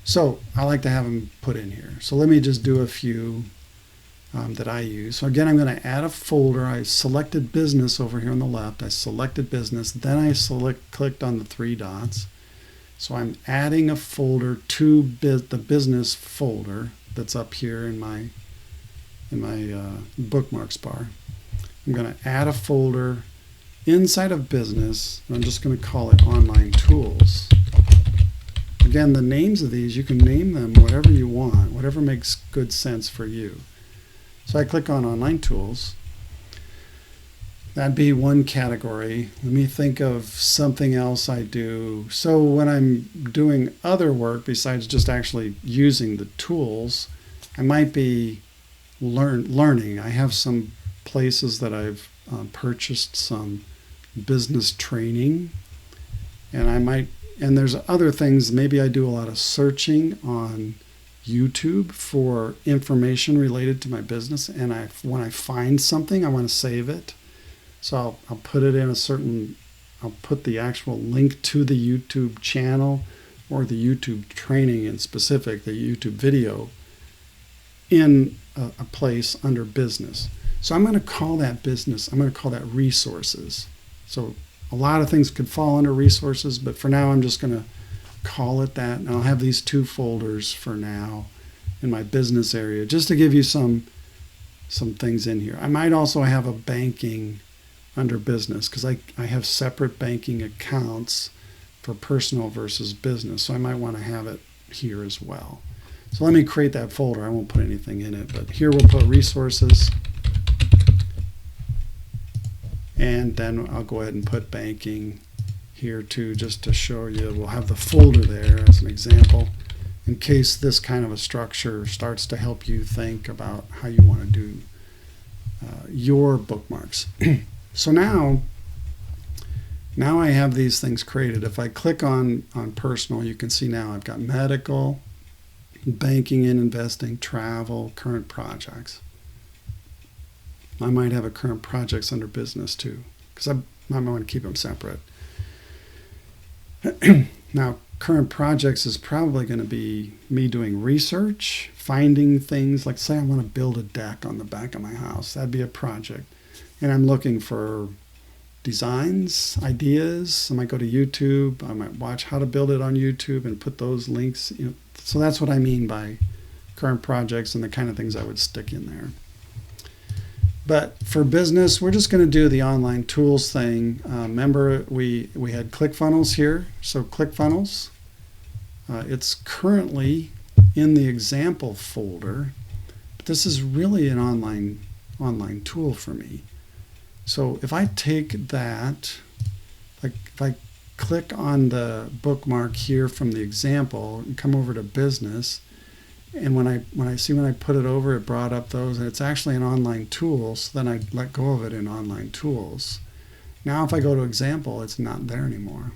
So I like to have them put in here. So let me just do a few that I use. So again, I'm going to add a folder. I selected business over here on the left. I selected business. Then I clicked on the three dots. So I'm adding a folder to the business folder that's up here in my bookmarks bar. I'm going to add a folder inside of business, and I'm just going to call it online tools. Again, the names of these, you can name them whatever you want, whatever makes good sense for you. So I click on online tools. That'd be one category. Let me think of something else I do. So when I'm doing other work besides just actually using the tools, I might be learning. I have some places that I've purchased some business training, and there's other things. Maybe I do a lot of searching on YouTube for information related to my business, and when I find something, I want to save it. So I'll put it in I'll put the actual link to the YouTube channel or the YouTube training in specific, the YouTube video, in a place under business. So I'm going to call that business. I'm going to call that resources. So a lot of things could fall under resources, but for now I'm just going to call it that. And I'll have these two folders for now in my business area, just to give you some things in here. I might also have a banking under business, because I have separate banking accounts for personal versus business. So I might want to have it here as well. So let me create that folder. I won't put anything in it, but here we'll put resources. And then I'll go ahead and put banking here too, just to show you. We'll have the folder there as an example, in case this kind of a structure starts to help you think about how you want to do your bookmarks. So now I have these things created. If I click on personal, you can see now I've got medical, banking and investing, travel, current projects. I might have a current projects under business too, because I might want to keep them separate. Now, current projects is probably going to be me doing research, finding things. Like, say I want to build a deck on the back of my house. That'd be a project. And I'm looking for designs, ideas. I might go to YouTube. I might watch how to build it on YouTube and put those links. So that's what I mean by current projects and the kind of things I would stick in there. But for business, we're just going to do the online tools thing. Remember, we had ClickFunnels here. So ClickFunnels, it's currently in the example folder. But this is really an online tool for me. So if I take that, like if I click on the bookmark here from the example and come over to business, and when I put it over, it brought up those, and it's actually an online tool, so then I let go of it in online tools. Now if I go to example, it's not there anymore.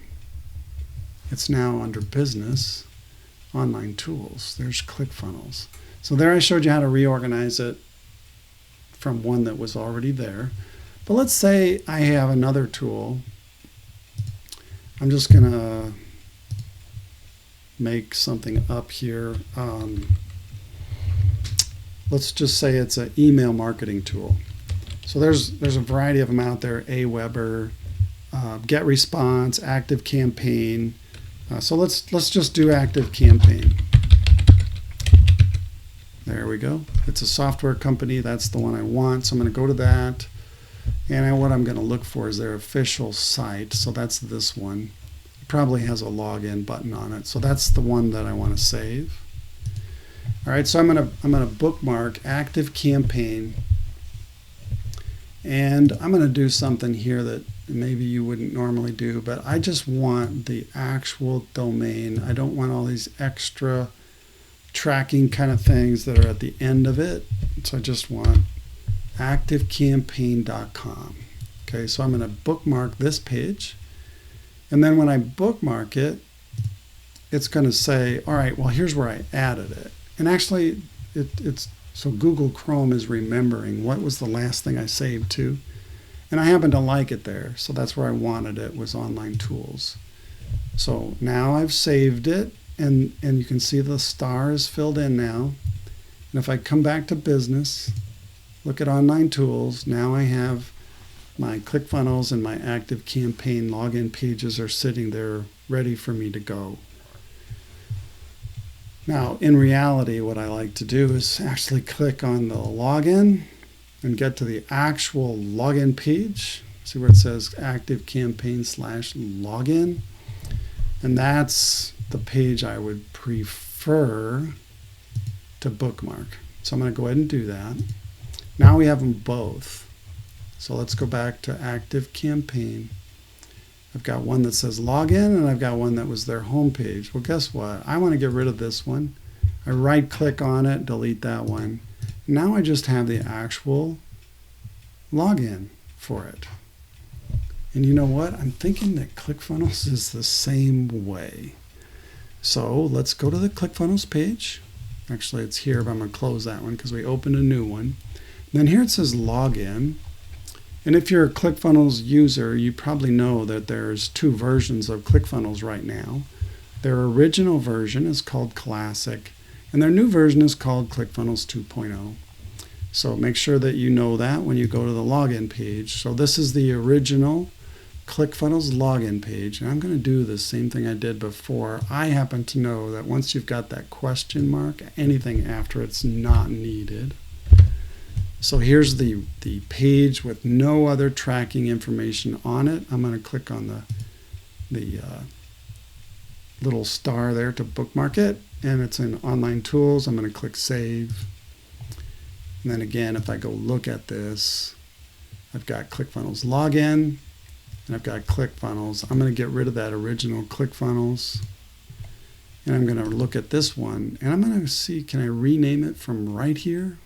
It's now under business, online tools. There's ClickFunnels. So there I showed you how to reorganize it from one that was already there. But let's say I have another tool. I'm just going to make something up here. Let's just say it's an email marketing tool. So there's a variety of them out there: Aweber, GetResponse, ActiveCampaign. So let's just do ActiveCampaign. There we go. It's a software company. That's the one I want. So I'm going to go to that. And what I'm going to look for is their official site. So that's this one. It probably has a login button on it. So that's the one that I want to save. All right, so I'm going to bookmark ActiveCampaign. And I'm going to do something here that maybe you wouldn't normally do, but I just want the actual domain. I don't want all these extra tracking kind of things that are at the end of it. So I just want activecampaign.com. Okay, so I'm going to bookmark this page. And then when I bookmark it, it's going to say, all right, well, here's where I added it. And actually, it's so Google Chrome is remembering what was the last thing I saved to. And I happen to like it there. So that's where I wanted it, was online tools. So now I've saved it, and you can see the star is filled in now. And if I come back to business, look at online tools, now I have my ClickFunnels and my ActiveCampaign login pages are sitting there ready for me to go. Now, in reality, what I like to do is actually click on the login and get to the actual login page. See where it says ActiveCampaign/login. And that's the page I would prefer to bookmark. So I'm going to go ahead and do that. Now we have them both. So let's go back to ActiveCampaign. I've got one that says login, and I've got one that was their home page. Well, guess what? I want to get rid of this one. I right click on it, delete that one. Now I just have the actual login for it. And you know what? I'm thinking that ClickFunnels is the same way. So let's go to the ClickFunnels page. Actually, it's here, but I'm going to close that one because we opened a new one. And then here it says login. And if you're a ClickFunnels user, you probably know that there's two versions of ClickFunnels right now. Their original version is called Classic, and their new version is called ClickFunnels 2.0. So make sure that you know that when you go to the login page. So this is the original ClickFunnels login page. And I'm going to do the same thing I did before. I happen to know that once you've got that question mark, anything after it's not needed. So here's the page with no other tracking information on it. I'm going to click on the little star there to bookmark it, and it's in online tools. I'm going to click save. And then again, if I go look at this, I've got ClickFunnels login, and I've got ClickFunnels. I'm going to get rid of that original ClickFunnels, and I'm going to look at this one, and I'm going to see, can I rename it from right here?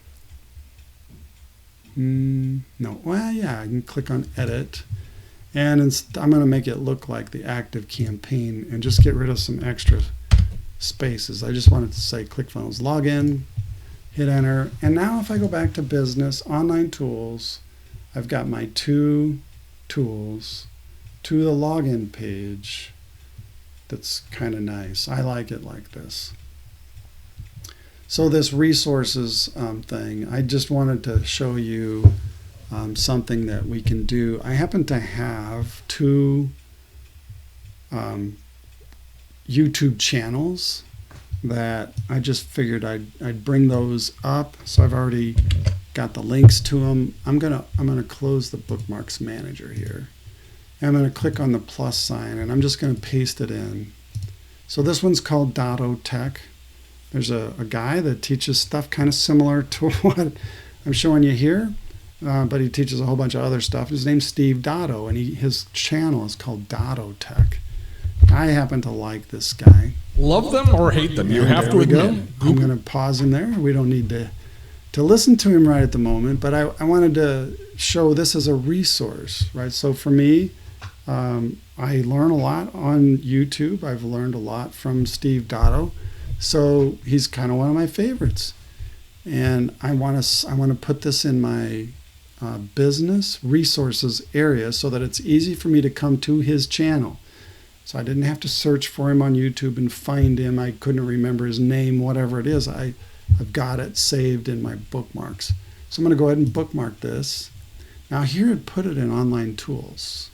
No. Well, yeah, I can click on edit, and I'm going to make it look like the ActiveCampaign and just get rid of some extra spaces. I just wanted to say ClickFunnels login, hit enter, and now if I go back to business, online tools, I've got my 2 tools to the login page. That's kind of nice. I like it like this. So this resources thing, I just wanted to show you something that we can do. I happen to have 2 YouTube channels that I just figured I'd bring those up. So I've already got the links to them. I'm gonna close the Bookmarks manager here. And I'm gonna click on the plus sign, and I'm just gonna paste it in. So this one's called Dotto Tech. There's a guy that teaches stuff kind of similar to what I'm showing you here, but he teaches a whole bunch of other stuff. His name's Steve Dotto, and his channel is called Dotto Tech. I happen to like this guy. Love them or hate them, you have to admit. I'm going to pause him there. We don't need to listen to him right at the moment, but I wanted to show this as a resource, right? So for me, I learn a lot on YouTube. I've learned a lot from Steve Dotto. So he's kind of one of my favorites. And I want to put this in my business resources area so that it's easy for me to come to his channel. So I didn't have to search for him on YouTube and find him. I couldn't remember his name, whatever it is. I've got it saved in my bookmarks. So I'm going to go ahead and bookmark this. Now here it put it in online tools.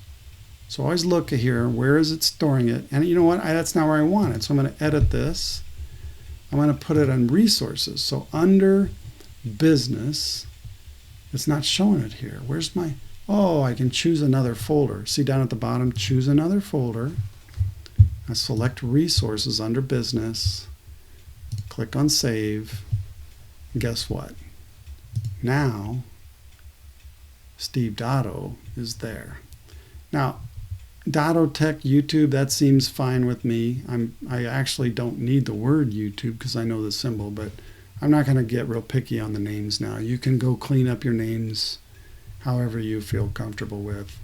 So always look at here, where is it storing it? And you know what? That's not where I want it. So I'm going to edit this. I'm going to put it on resources. So under business, it's not showing it here. Where's my, oh, I can choose another folder. See down at the bottom, choose another folder. I select resources under business, click on save, and guess what? Now, Steve Dotto is there. Now, Dotto Tech YouTube, that seems fine with me. I actually don't need the word YouTube because I know the symbol, but I'm not going to get real picky on the names now. You can go clean up your names however you feel comfortable with.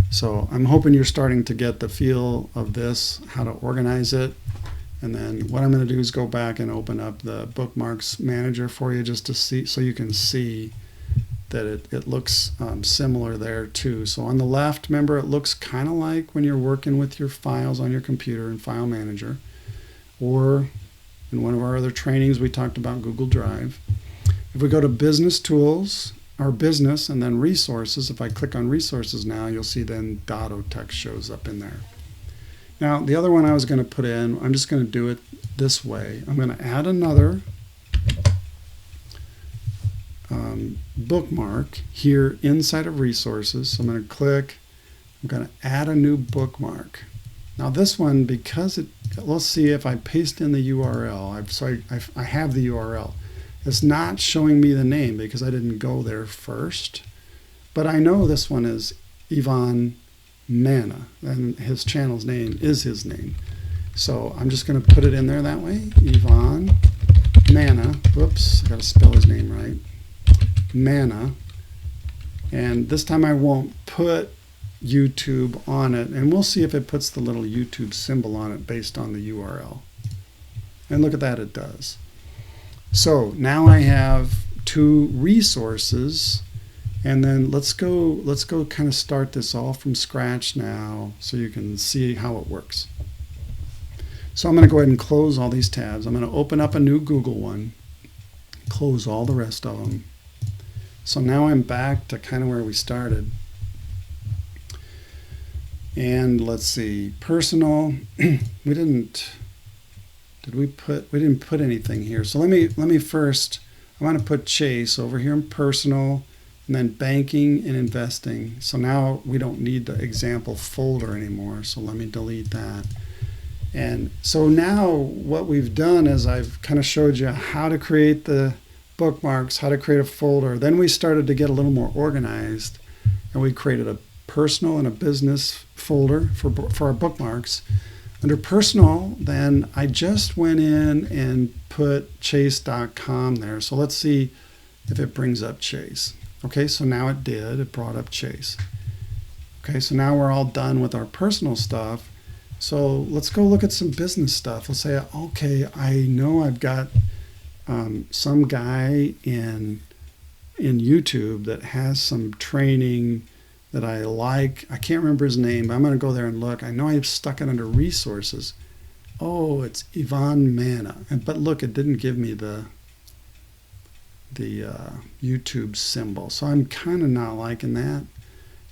So I'm hoping you're starting to get the feel of this, how to organize it. And then what I'm going to do is go back and open up the Bookmarks Manager for you just to see, so you can see that it looks similar there too. So on the left, remember, it looks kind of like when you're working with your files on your computer in File Manager, or in one of our other trainings we talked about Google Drive. If we go to Business Tools, or Business, and then Resources, if I click on Resources now, you'll see then Dotto Text shows up in there. Now the other one I was going to put in, I'm just going to do it this way. I'm going to add another bookmark here inside of Resources. So I'm going to click, I'm going to add a new bookmark. Now this one, because let's see if I paste in the URL. I have the URL. It's not showing me the name because I didn't go there first. But I know this one is Ivan Mana, and his channel's name is his name. So I'm just going to put it in there that way. Ivan Mana. Whoops, I got to spell his name right. Mana. And this time I won't put YouTube on it, and we'll see if it puts the little YouTube symbol on it based on the URL. And look at that, it does. So now I have 2 resources, and then let's go kind of start this all from scratch now so you can see how it works. So I'm going to go ahead and close all these tabs. I'm going to open up a new Google one, close all the rest of them. So now I'm back to kind of where we started. And let's see, personal, we didn't put anything here. So let me first, I want to put Chase over here in personal, and then banking and investing. So now we don't need the example folder anymore. So let me delete that. And so now what we've done is I've kind of showed you how to create the bookmarks, how to create a folder. Then we started to get a little more organized, and we created a personal and a business folder for our bookmarks. Under personal, then I just went in and put chase.com there. So let's see if it brings up Chase. Okay, so now it did. It brought up Chase. Okay, so now we're all done with our personal stuff. So let's go look at some business stuff. Let's say, okay, I know I've got some guy in in YouTube that has some training that I like. I can't remember his name, but I'm going to go there and look. I know I've stuck it under resources. Oh, it's Ivan Manna. But look, it didn't give me the YouTube symbol. So I'm kind of not liking that.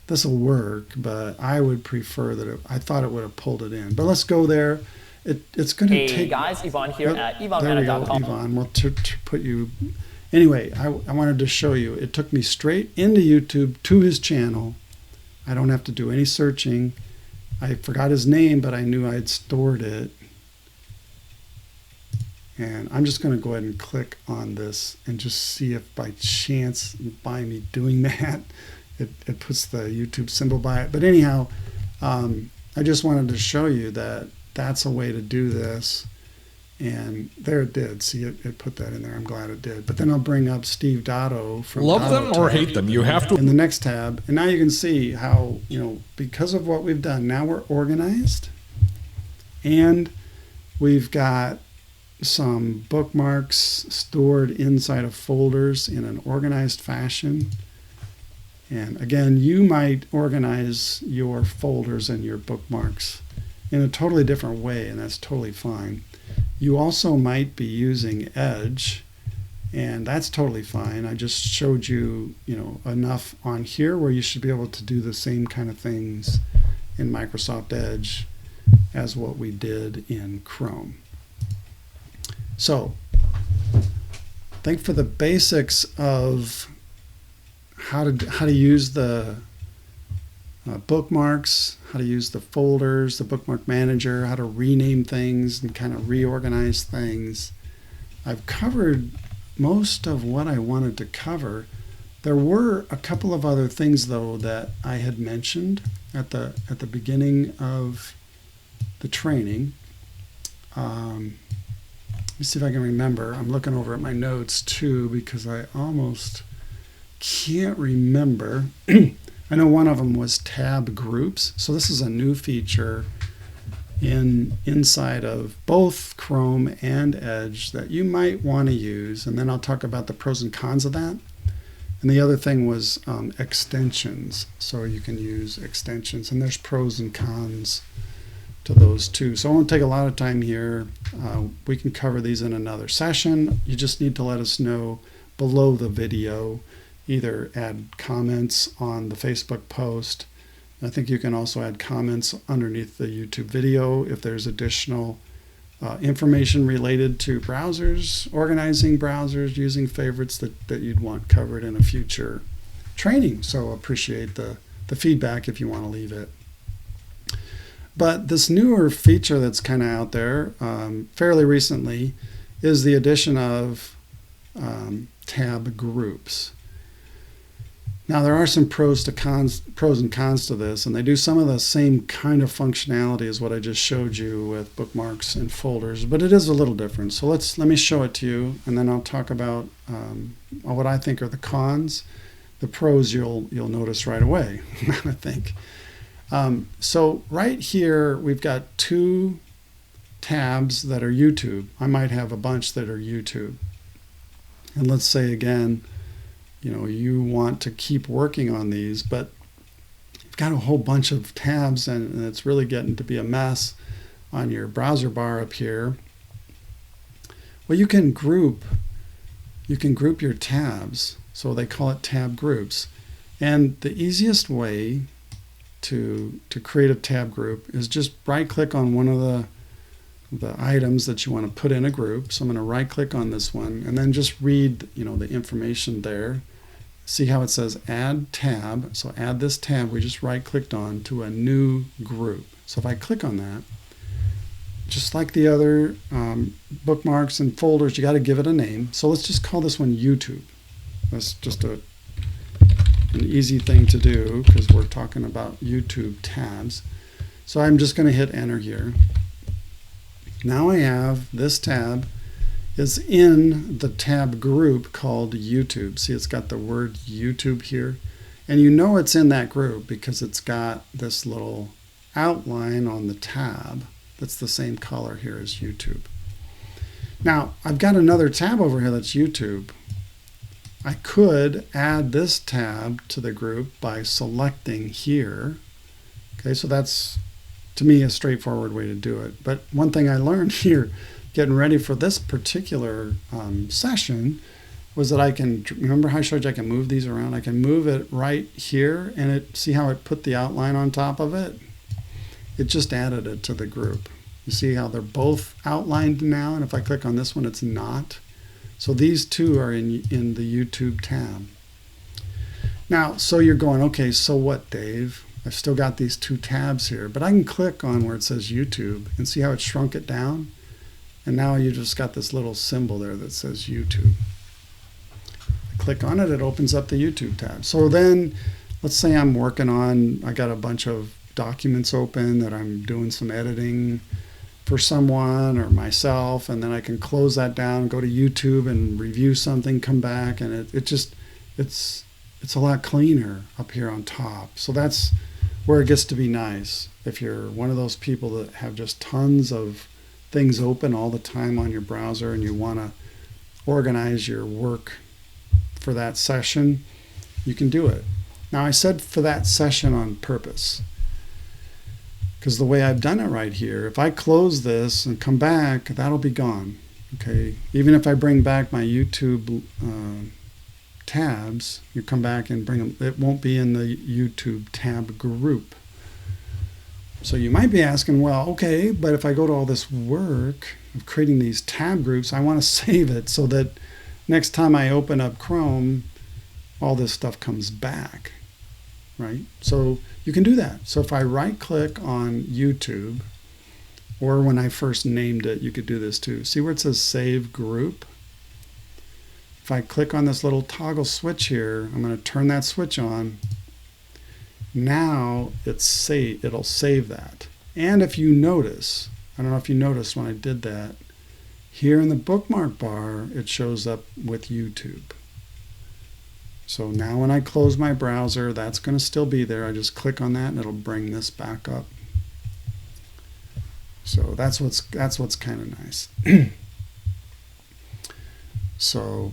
This will work, but I would prefer that I thought it would have pulled it in. But let's go there. It's going to take... Hey guys, Ivan here at There we go, ivanmanna.com. Ivan. Well, to put you... Anyway, I wanted to show you. It took me straight into YouTube to his channel. I don't have to do any searching. I forgot his name, but I knew I'd stored it. And I'm just going to go ahead and click on this and just see if by chance, by me doing that, it puts the YouTube symbol by it. But anyhow, I just wanted to show you that that's a way to do this. And there it did. See, it put that in there. I'm glad it did. But then I'll bring up Steve Dotto from Love them Dotto or tab hate them, you have to. in the next tab. And now you can see how, because of what we've done, now we're organized. And we've got some bookmarks stored inside of folders in an organized fashion. And again, you might organize your folders and your bookmarks in a totally different way, and that's totally fine. You also might be using Edge, and that's totally fine. I just showed you, enough on here where you should be able to do the same kind of things in Microsoft Edge as what we did in Chrome. So, I think for the basics of how to use the bookmarks, how to use the folders, the bookmark manager, how to rename things and kind of reorganize things, I've covered most of what I wanted to cover. There were a couple of other things though that I had mentioned at the beginning of the training. Let me see if I can remember. I'm looking over at my notes too because I almost can't remember. I know one of them was tab groups. So this is a new feature inside of both Chrome and Edge that you might want to use. And then I'll talk about the pros and cons of that. And the other thing was extensions. So you can use extensions, and there's pros and cons to those too. So I won't take a lot of time here. We can cover these in another session. You just need to let us know below the video. Either add comments on the Facebook post. I think you can also add comments underneath the YouTube video if there's additional information related to browsers, organizing browsers, using favorites that you'd want covered in a future training. So appreciate the feedback if you want to leave it. But this newer feature that's kind of out there fairly recently is the addition of tab groups. Now there are some pros and cons to this, and they do some of the same kind of functionality as what I just showed you with bookmarks and folders, but it is a little different. So let me show it to you, and then I'll talk about what I think are the cons. The pros you'll notice right away, I think. So right here we've got two tabs that are YouTube. I might have a bunch that are YouTube. And let's say again, you want to keep working on these, but you've got a whole bunch of tabs and it's really getting to be a mess on your browser bar up here. Well, you can group your tabs. So they call it tab groups. And the easiest way to create a tab group is just right click on one of the items that you want to put in a group. So I'm going to right click on this one and then just read the information there. See how it says add tab. So add this tab we just right clicked on to a new group. So if I click on that, just like the other bookmarks and folders, you got to give it a name. So let's just call this one YouTube. That's just an easy thing to do because we're talking about YouTube tabs. So I'm just going to hit enter here. Now I have this tab is in the tab group called YouTube. See, it's got the word YouTube here. And it's in that group because it's got this little outline on the tab that's the same color here as YouTube. Now, I've got another tab over here that's YouTube. I could add this tab to the group by selecting here. Okay, so that's, to me, a straightforward way to do it. But one thing I learned here, getting ready for this particular session, was that I can, remember how I showed you I can move these around? I can move it right here, and see how it put the outline on top of it? It just added it to the group. You see how they're both outlined now, and if I click on this one, it's not. So these two are in the YouTube tab. Now, so you're going, okay, so what, Dave? I've still got these two tabs here, but I can click on where it says YouTube and see how it shrunk it down? And now you just got this little symbol there that says YouTube. Click on it, it opens up the YouTube tab. So then, let's say I'm working on, I got a bunch of documents open that I'm doing some editing for someone or myself, and then I can close that down, go to YouTube and review something, come back, and it's a lot cleaner up here on top. So that's where it gets to be nice. If you're one of those people that have just tons of things open all the time on your browser and you want to organize your work for that session, you can do it. Now I said for that session on purpose, because the way I've done it right here, if I close this and come back, that'll be gone. Okay, even if I bring back my YouTube tabs, you come back and bring them, it won't be in the YouTube tab group. So you might be asking, well, okay, but if I go to all this work of creating these tab groups, I want to save it so that next time I open up Chrome, all this stuff comes back, right? So you can do that. So if I right click on YouTube, or when I first named it, you could do this too. See where it says Save Group? If I click on this little toggle switch here, I'm going to turn that switch on. Now it'll save that. And if you notice, I don't know if you noticed when I did that, here in the bookmark bar, it shows up with YouTube. So now when I close my browser, that's going to still be there. I just click on that and it'll bring this back up. So that's what's kind of nice. So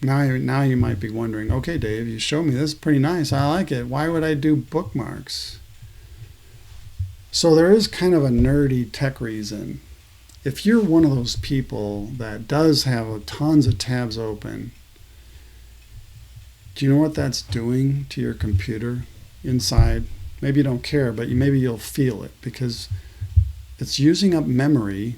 now you might be wondering, okay, Dave, you showed me this, pretty nice. I like it. Why would I do bookmarks? So there is kind of a nerdy tech reason. If you're one of those people that does have tons of tabs open, do you know what that's doing to your computer inside? Maybe you don't care, but maybe you'll feel it, because it's using up memory.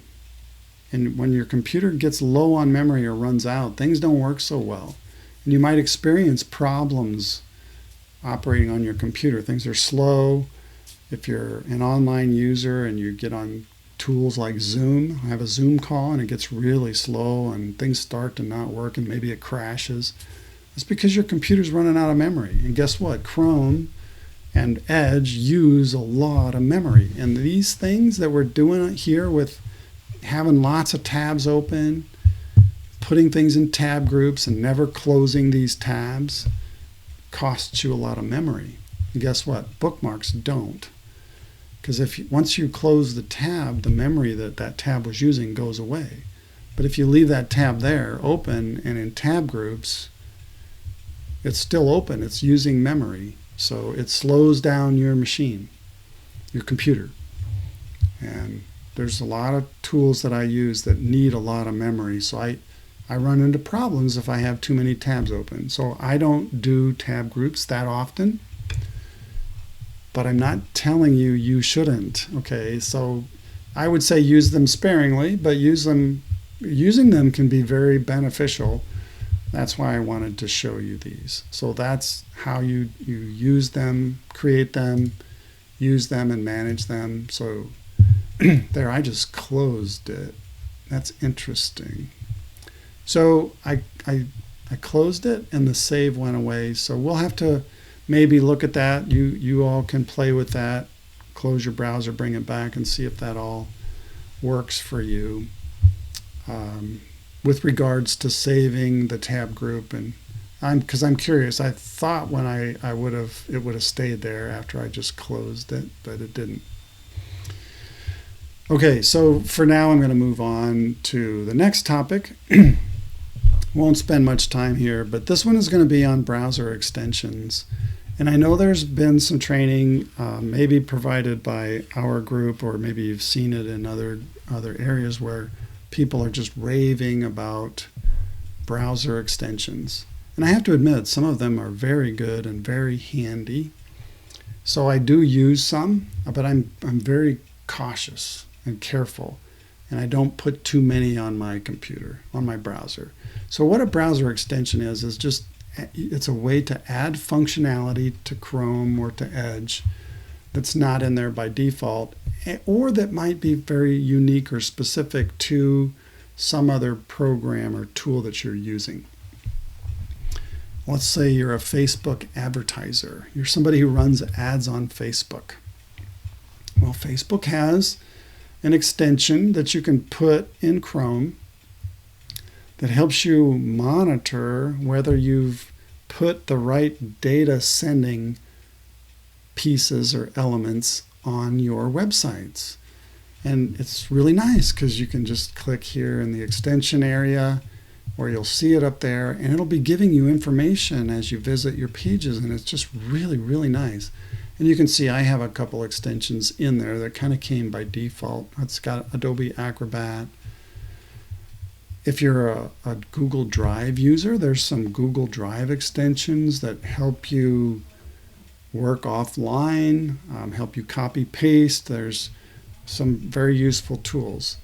And when your computer gets low on memory or runs out, things don't work so well. And you might experience problems operating on your computer. Things are slow. If you're an online user and you get on tools like Zoom, I have a Zoom call and it gets really slow and things start to not work and maybe it crashes. It's because your computer's running out of memory. And guess what? Chrome and Edge use a lot of memory. And these things that we're doing here with having lots of tabs open, putting things in tab groups and never closing these tabs costs you a lot of memory. And guess what? Bookmarks don't. Because once you close the tab, the memory that tab was using goes away. But if you leave that tab there open and in tab groups, it's still open. It's using memory. So it slows down your machine, your computer. And there's a lot of tools that I use that need a lot of memory. So I run into problems if I have too many tabs open. So I don't do tab groups that often. But I'm not telling you you shouldn't. Okay, so I would say use them sparingly, but using them can be very beneficial. That's why I wanted to show you these. So that's how you use them, create them, use them, and manage them. So there, I just closed it. That's interesting. So I closed it and the save went away. So we'll have to maybe look at that. You all can play with that. Close your browser, bring it back, and see if that all works for you. With regards to saving the tab group, and because I'm curious. I thought when it would have stayed there after I just closed it, but it didn't. Okay, so for now I'm going to move on to the next topic, Won't spend much time here, but this one is going to be on browser extensions. And I know there's been some training maybe provided by our group, or maybe you've seen it in other areas where people are just raving about browser extensions. And I have to admit, some of them are very good and very handy. So I do use some, but I'm very cautious and careful, and I don't put too many on my computer, on my browser. So what a browser extension is just, it's a way to add functionality to Chrome or to Edge that's not in there by default, or that might be very unique or specific to some other program or tool that you're using. Let's say you're a Facebook advertiser. You're somebody who runs ads on Facebook. Well, Facebook has an extension that you can put in Chrome that helps you monitor whether you've put the right data sending pieces or elements on your websites. And it's really nice because you can just click here in the extension area, or you'll see it up there, and it'll be giving you information as you visit your pages, and it's just really, really nice. And you can see I have a couple extensions in there that kind of came by default. It's got Adobe Acrobat. If you're a Google Drive user, there's some Google Drive extensions that help you work offline, help you copy paste. There's some very useful tools.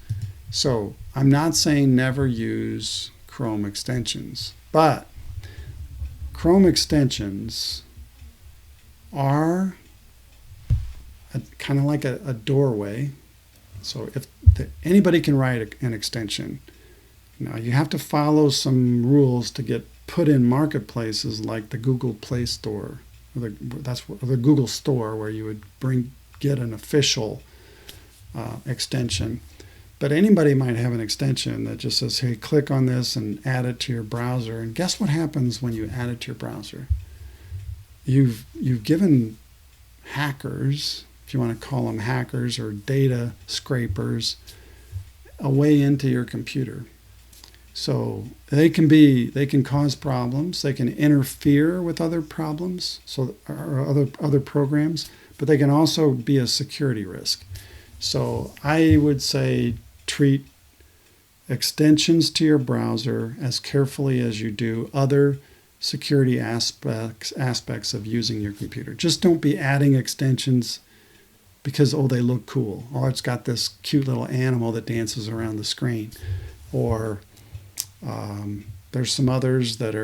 So I'm not saying never use Chrome extensions, but Chrome extensions are kind of like a doorway. So if anybody can write an extension. Now you have to follow some rules to get put in marketplaces like the Google Play Store, or the Google Store, where you would get an official extension. But anybody might have an extension that just says, hey, click on this and add it to your browser. And guess what happens when you add it to your browser? You've given hackers, if you want to call them hackers, or data scrapers, a way into your computer. So they can cause problems. They can interfere with other problems, or other programs, but they can also be a security risk. So I would say treat extensions to your browser as carefully as you do other security aspects of using your computer. Just don't be adding extensions because, they look cool. Or it's got this cute little animal that dances around the screen. Or there's some others that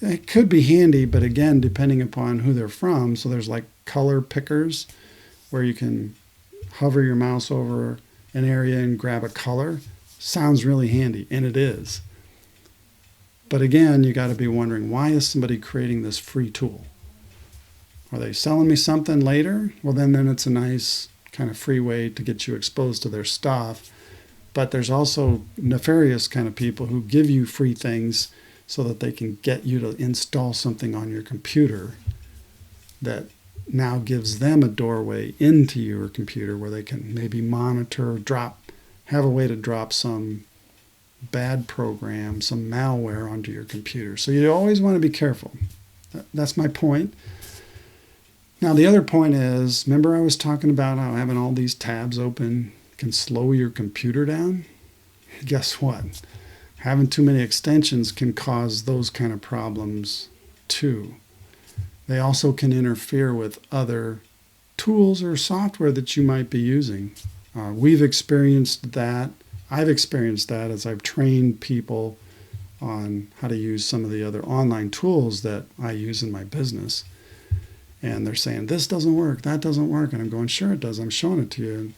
it could be handy, but again, depending upon who they're from. So there's like color pickers where you can hover your mouse over an area and grab a color. Sounds really handy, and it is. But again, you got to be wondering, why is somebody creating this free tool? Are they selling me something later? Well, then it's a nice kind of free way to get you exposed to their stuff. But there's also nefarious kind of people who give you free things so that they can get you to install something on your computer that now gives them a doorway into your computer where they can maybe monitor, have a way to drop some bad program, some malware onto your computer. So you always want to be careful. That's my point. Now the other point is, remember I was talking about how having all these tabs open can slow your computer down? Guess what? Having too many extensions can cause those kind of problems too. They also can interfere with other tools or software that you might be using. We've experienced that. I've experienced that as I've trained people on how to use some of the other online tools that I use in my business. And they're saying, this doesn't work, that doesn't work. And I'm going, sure it does. I'm showing it to you.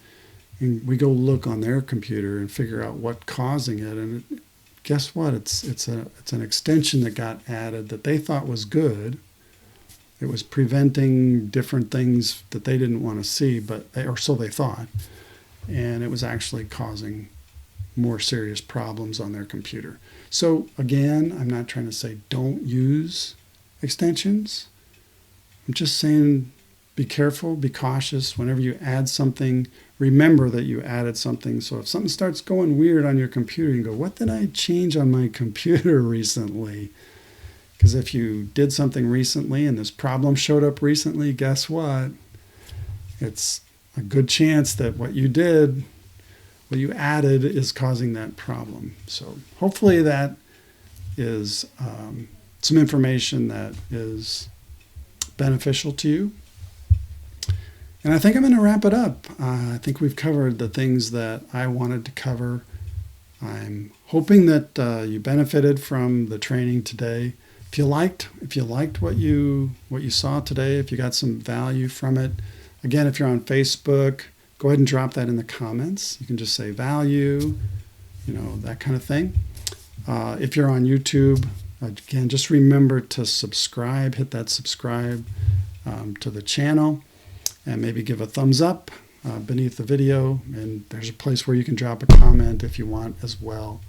And we go look on their computer and figure out what's causing it. And guess what? It's an extension that got added that they thought was good. It was preventing different things that they didn't want to see, or so they thought. And it was actually causing more serious problems on their computer. So again, I'm not trying to say don't use extensions. I'm just saying be careful, be cautious. Whenever you add something, remember that you added something. So if something starts going weird on your computer, you can go, what did I change on my computer recently? Because if you did something recently and this problem showed up recently, guess what? It's a good chance that what you did, what you added, is causing that problem. So hopefully that is some information that is beneficial to you. And I think I'm going to wrap it up. I think we've covered the things that I wanted to cover. I'm hoping that you benefited from the training today. If you liked what you saw today, if you got some value from it, again, if you're on Facebook, go ahead and drop that in the comments. You can just say value, that kind of thing. If you're on YouTube, again, just remember to subscribe, hit that subscribe to the channel, and maybe give a thumbs up beneath the video. And there's a place where you can drop a comment if you want as well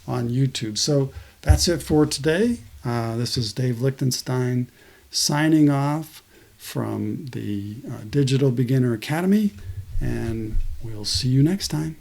on YouTube. So that's it for today. This is Dave Lichtenstein signing off from the Digital Beginner Academy, and we'll see you next time.